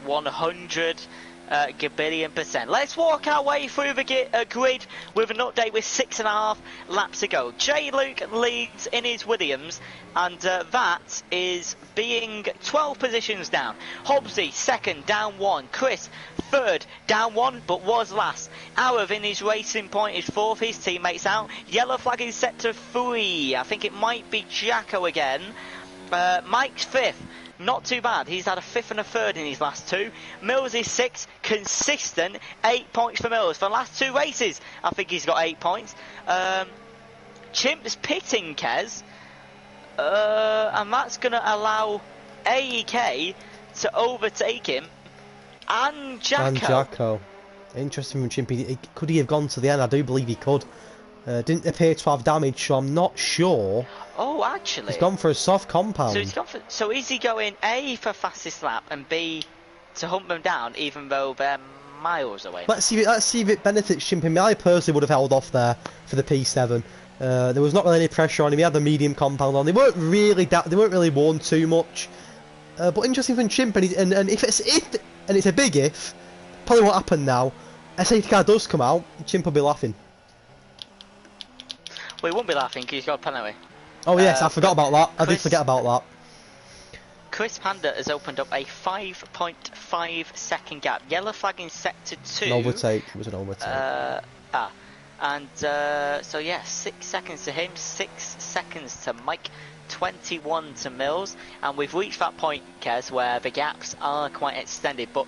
100 gabillion%. Let's walk our way through the grid with an update with 6.5 laps to go. J. Luke leads in his Williams, and that is being 12 positions down. Hobbsy second, down 1. Chris third, down 1, but was last. Arav in his Racing Point is fourth. His teammates out. Yellow flag is set to 3. I think it might be Jacko again. Mike's fifth. Not too bad. He's had a 5th and a 3rd in his last 2. Mills is 6th. Consistent. 8 points for Mills. For the last 2 races, I think he's got 8 points. Chimp's pitting Kez. And that's going to allow AEK to overtake him. And Jacko. Interesting from Chimpy. Could he have gone to the end? I do believe he could. Didn't appear to have damage, so I'm not sure. Oh, actually, he's gone for a soft compound. So he's gone for. So is he going A for fastest lap and B to hump them down, even though they're miles away? Let's see if it benefits Chimpy. I personally would have held off there for the P7. There was not really any pressure on him. He had the medium compound on. They weren't really worn too much. But interesting from Chimp, and if it's a big if, probably won't happen now. A safety car does come out, Chimp will be laughing. Well, he won't be laughing because he's got a penalty. Oh yes, I forgot about that. I did forget about that. Chris Panda has opened up a 5.5 second gap. Yellow flag in sector 2. An overtake. It was an overtake. So yeah, 6 seconds to him, 6 seconds to Mike, 21 to Mills, and we've reached that point, Kez, where the gaps are quite extended, but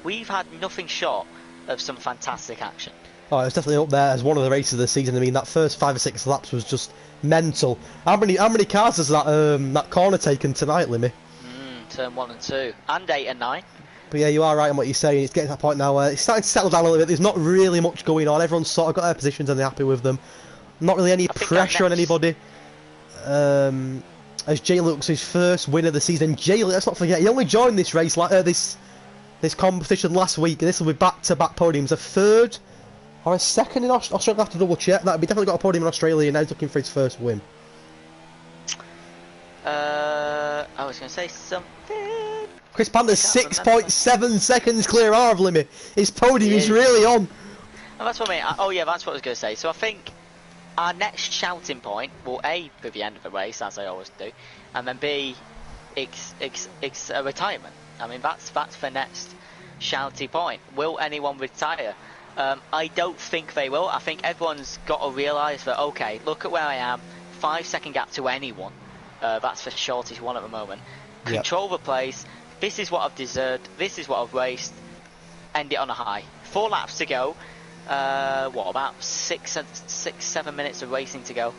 we've had nothing short of some fantastic action. Oh, it was definitely up there as one of the races of the season. I mean, that first 5 or 6 laps was just mental. How many cars has that corner taken tonight, Limmy? Turn 1 and 2, and 8 and 9. But yeah, you are right on what you're saying. It's getting to that point now where it's starting to settle down a little bit. There's not really much going on. Everyone's sort of got their positions and they're happy with them. Not really any pressure on anybody. As Jay looks his first win of the season. Jay, let's not forget, he only joined this race, this competition last week, and this will be back-to-back podiums. A 3rd or a 2nd in Australia. I'll have to double check that. He definitely got a podium in Australia, and now he's looking for his first win. I was going to say something. Chris Panda's 6.7 seconds clear of Limmy. His podium is really on. And that's what I mean. Oh yeah, that's what I was going to say. So I think our next shouting point will A, be the end of the race, as I always do, and then B, it's a retirement. I mean, that's the next shouty point. Will anyone retire? I don't think they will. I think everyone's got to realise that, okay, look at where I am, 5 second gap to anyone. That's the shortest one at the moment. Control the place. This is what I've deserved. This is what I've raced. End it on a high. 4 laps to go. What, about 6-7 minutes of racing to go.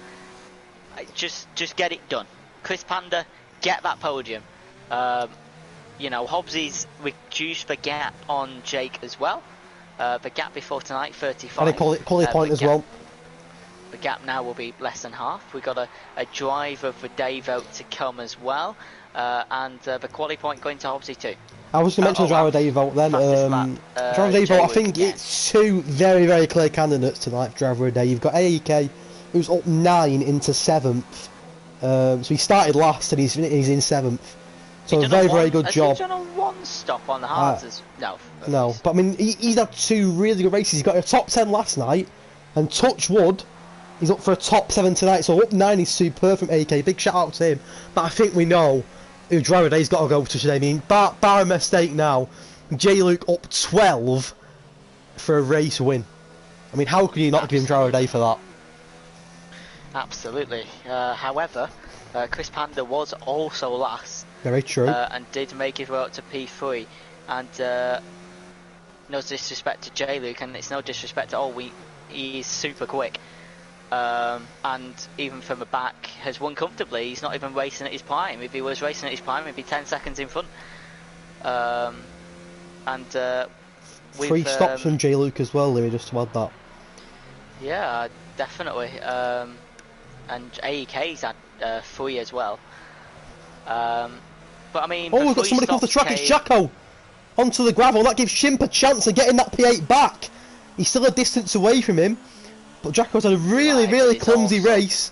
Just get it done. Chris Panda, get that podium. You know, Hobbsy's reduced the gap on Jake as well. The gap before tonight, 35. And quality point as well. The gap now will be less than half. We've got a driver for day vote to come as well. And the quality point going to Hobbsy too. I was going to mention driver day vote then. Driver day vote, I think it's 2 very, very clear candidates tonight for driver of the day. You've got AEK, who's up 9 into 7th. So he started last and he's in 7th. So a very, very good job. Has he done a 1 stop on the hards? No, but I mean, he's had 2 really good races. He's got a top 10 last night, and touch wood, he's up for a top 7 tonight. So up 9 is superb from AK. Big shout out to him. But I think we know who driver day's got to go to today. I mean, bar a mistake now, J Luke up 12 for a race win. I mean, how can you not give him driver day for that? Absolutely. However, Chris Panda was also last. Very true. And did make his way up to P3. And no disrespect to J Luke, and it's no disrespect at all. He is super quick. And even from the back has won comfortably. He's not even racing at his prime. If he was racing at his prime, he'd be 10 seconds in front. 3 stops from J Luke as well, Louis, just to add that. Yeah, definitely. And AEK's had 3 as well. But I mean, we've got somebody off the track. It's Jacko onto the gravel. That gives Shimp a chance of getting that P8 back. He's still a distance away from him. But Jacko's had a really clumsy race.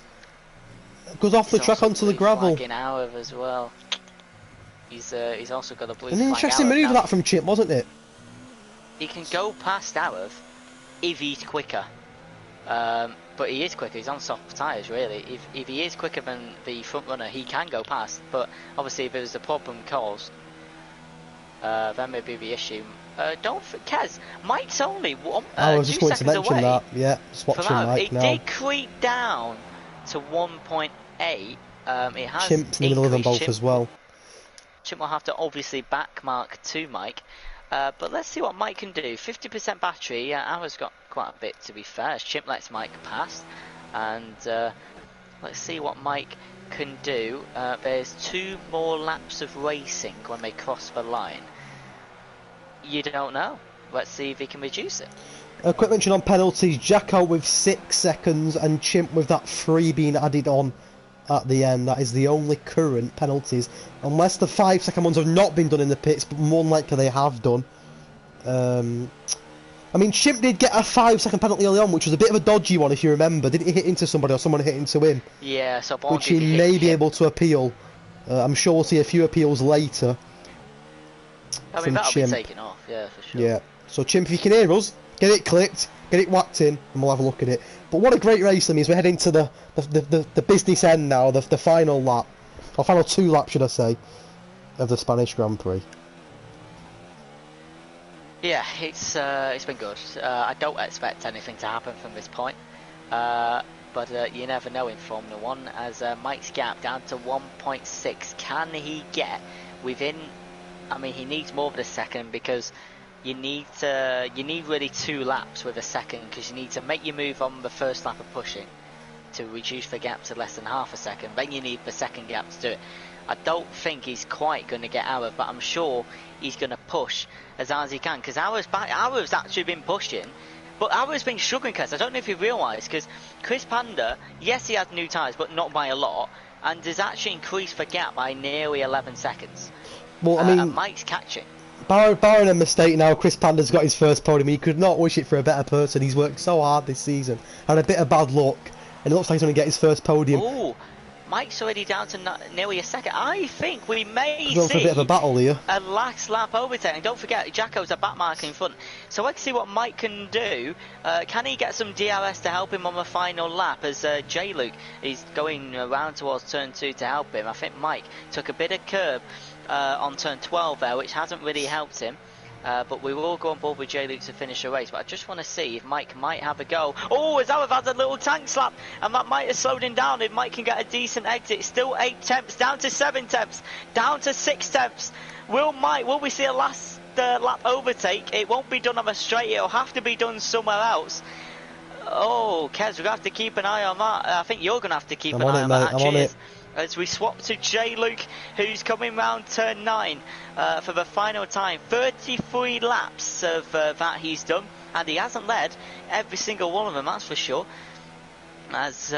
Goes off the track onto the gravel. Arab as well. He's also got a blue An flag. interesting move that from Chip, wasn't it? He can go past Arab if he's quicker. But he is quicker, he's on soft tyres really. If he is quicker than the front runner, he can go past. But obviously if there's a problem caused, that may be the issue. Don't forget, Kez, Mike's only I was just going to mention away. That. Yeah, just watching Mike now. It did creep down to 1.8. It has Chimp's in the middle of them both as well. Chimp will have to obviously backmark to Mike. But let's see what Mike can do. 50% battery. Ours got quite a bit, to be fair, as Chimp lets Mike pass. And let's see what Mike can do. There's 2 more laps of racing when they cross the line. You don't know. Let's see if he can reduce it. A quick mention on penalties. Jacko with 6 seconds and Chimp with that 3 being added on at the end. That is the only current penalties, unless the 5-second ones have not been done in the pits, but more than likely they have done. I mean, Chimp did get a 5-second penalty early on, which was a bit of a dodgy one if you remember. Didn't he hit into somebody or someone hit into him? Yeah, so which he may be able to appeal. I'm sure we'll see a few appeals later. I mean, that'll be taken off, yeah, for sure. Yeah, so Chimp, if you can hear us, get it clicked, get it whacked in, and we'll have a look at it. But what a great race, Limmy, as we're heading to the business end now, the final lap, or final 2 laps, should I say, of the Spanish Grand Prix. Yeah, it's been good. I don't expect anything to happen from this point, but you never know in Formula 1. As Mike's gap down to 1.6, can he get within? I mean, he needs more than a second, because you need really 2 laps with a second, because you need to make your move on the first lap of pushing to reduce the gap to less than half a second. Then you need the second gap to do it. I don't think he's quite going to get Arab, but I'm sure he's going to push as hard as he can, because Arab's actually been pushing, but Arab's been struggling, because I don't know if you realise, because Chris Panda, yes, he had new tyres, but not by a lot, and has actually increased the gap by nearly 11 seconds. Well, I mean, and Mike's catching. Barring a mistake now, Chris Panda's got his first podium. He could not wish it for a better person. He's worked so hard this season, had a bit of bad luck, and it looks like he's going to get his first podium. Ooh, Mike's already down to nearly a second. I think we may see a bit of a battle here. A last lap overtake. And don't forget, Jacko's a back marker in front. So let's see what Mike can do. Can he get some DRS to help him on the final lap, as J-Luke is going around towards turn 2 to help him. I think Mike took a bit of curb on turn 12 there, which hasn't really helped him. But we will go on board with J-Luke to finish the race. But I just want to see if Mike might have a go. Oh, as I've had a little tank slap, and that might have slowed him down. If Mike can get a decent exit, still 8 tenths, down to 7 tenths, down to 6 tenths. Will we see a last lap overtake? It won't be done on a straight, it'll have to be done somewhere else. Oh, Kez, we're going to have to keep an eye on that. I think you're going to have to keep an eye on that. I'm on it. As we swap to J-Luke, who's coming round turn 9 for the final time. 33 laps of that he's done, and he hasn't led every single one of them, that's for sure. As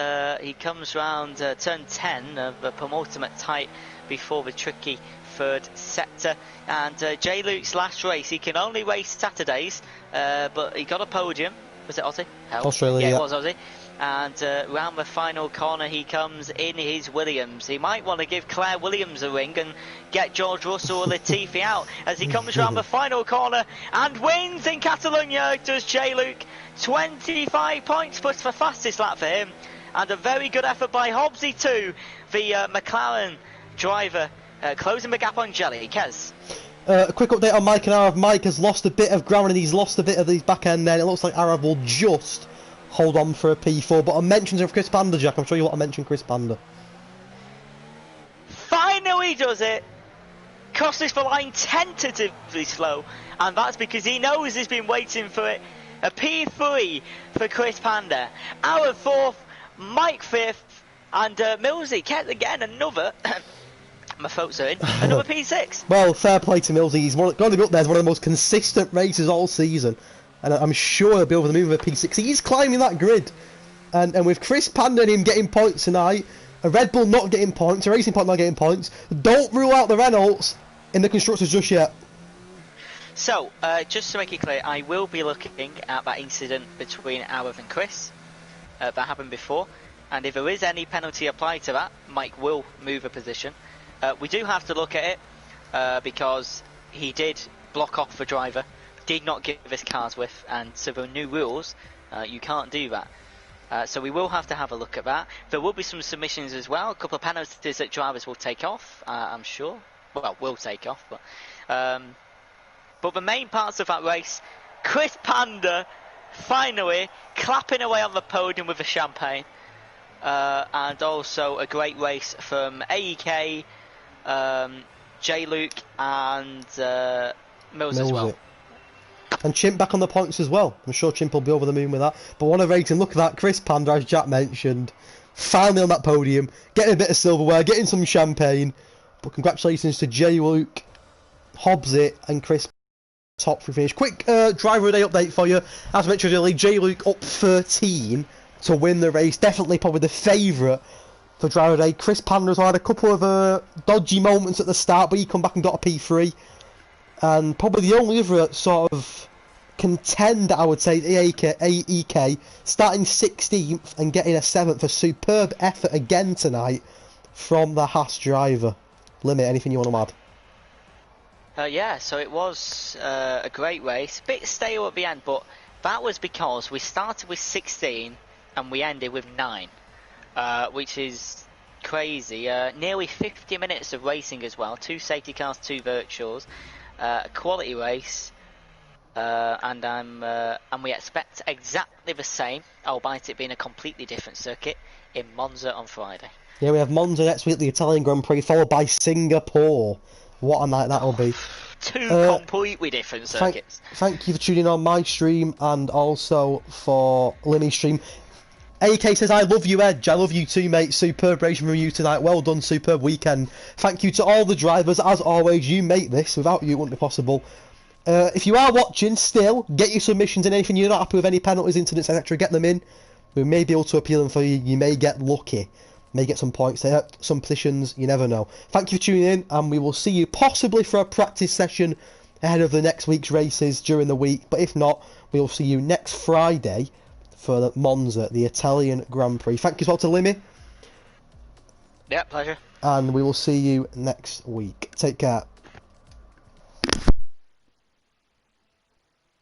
he comes round turn 10 of the penultimate tight before the tricky third sector. And J-Luke's last race, he can only race Saturdays, but he got a podium. Was it Aussie? Hell. Australia, yeah. It was Aussie. And round the final corner he comes in his Williams. He might want to give Claire Williams a ring and get George Russell or Latifi out as he comes round the final corner and wins in Catalonia, does J-Luke. 25 points plus the fastest lap for him, and a very good effort by Hobbsy too, the McLaren driver, closing the gap on Jelly. Kez. A quick update on Mike and Arav. Mike has lost a bit of ground and he's lost a bit of his back end there. It looks like Arav will just hold on for a P4, but a mention of Chris Panda, Jack. I'm sure you want to mention Chris Panda. Finally does it. Crosses the line tentatively slow, and that's because he knows he's been waiting for it. A P3 for Chris Panda. Our 4th, Mike 5th, and Millsy again another. My throats are in. Another P6. Well, fair play to Millsy. He's going to be up there as one of the most consistent racers all season. And I'm sure he'll be able to move with a P6. He's climbing that grid. And with Chris Panda and him getting points tonight, a Red Bull not getting points, a Racing Point not getting points, don't rule out the Renaults in the Constructors just yet. So, just to make it clear, I will be looking at that incident between Arav and Chris. that happened before, and if there is any penalty applied to that, Mike will move a position. We do have to look at it because he did block off the driver, did not give us cars width, and so the new rules, you can't do that. So we will have to have a look at that. There will be some submissions as well, a couple of penalties that drivers will take off, I'm sure. Well, will take off, but the main parts of that race, Chris Panda finally clapping away on the podium with the champagne, and also a great race from AEK, J Luke, and Mills as well. And Chimp back on the points as well. I'm sure Chimp will be over the moon with that. But what a rating. Look at that. Chris Panda, as Jack mentioned, finally on that podium, getting a bit of silverware, getting some champagne. But congratulations to J Luke, Hobbsit, and Chris. Top 3 finish. Quick driver of the day update for you. As mentioned earlier, J Luke up 13 to win the race. Definitely probably the favourite for driver of the day. Chris Pander's had a couple of dodgy moments at the start, but he come back and got a P3. And probably the only other sort of contender, I would say, AEK, starting 16th and getting a 7th. A superb effort again tonight from the Haas driver. Limit, anything you want to add? Yeah, so it was a great race. A bit stale at the end, but that was because we started with 16 and we ended with 9, which is crazy. Nearly 50 minutes of racing as well. 2 safety cars, 2 virtuals. A quality race, and we expect exactly the same, albeit it being a completely different circuit, in Monza on Friday. Yeah, we have Monza next week, the Italian Grand Prix, followed by Singapore. What a night that'll be. 2 completely different circuits. Thank you for tuning on my stream and also for Limmy's stream. AK says, I love you, Edge. I love you too, mate. Superb race from you tonight. Well done, superb weekend. Thank you to all the drivers. As always, you make this. Without you, it wouldn't be possible. If you are watching still, get your submissions in. Anything you're not happy with, any penalties, incidents, etc., get them in. We may be able to appeal them for you. You may get lucky. May get some points there, some positions. You never know. Thank you for tuning in, and we will see you possibly for a practice session ahead of the next week's races during the week. But if not, we will see you next Friday for Monza, the Italian Grand Prix. Thank you as well to Limmy. Yeah, pleasure. And we will see you next week. Take care.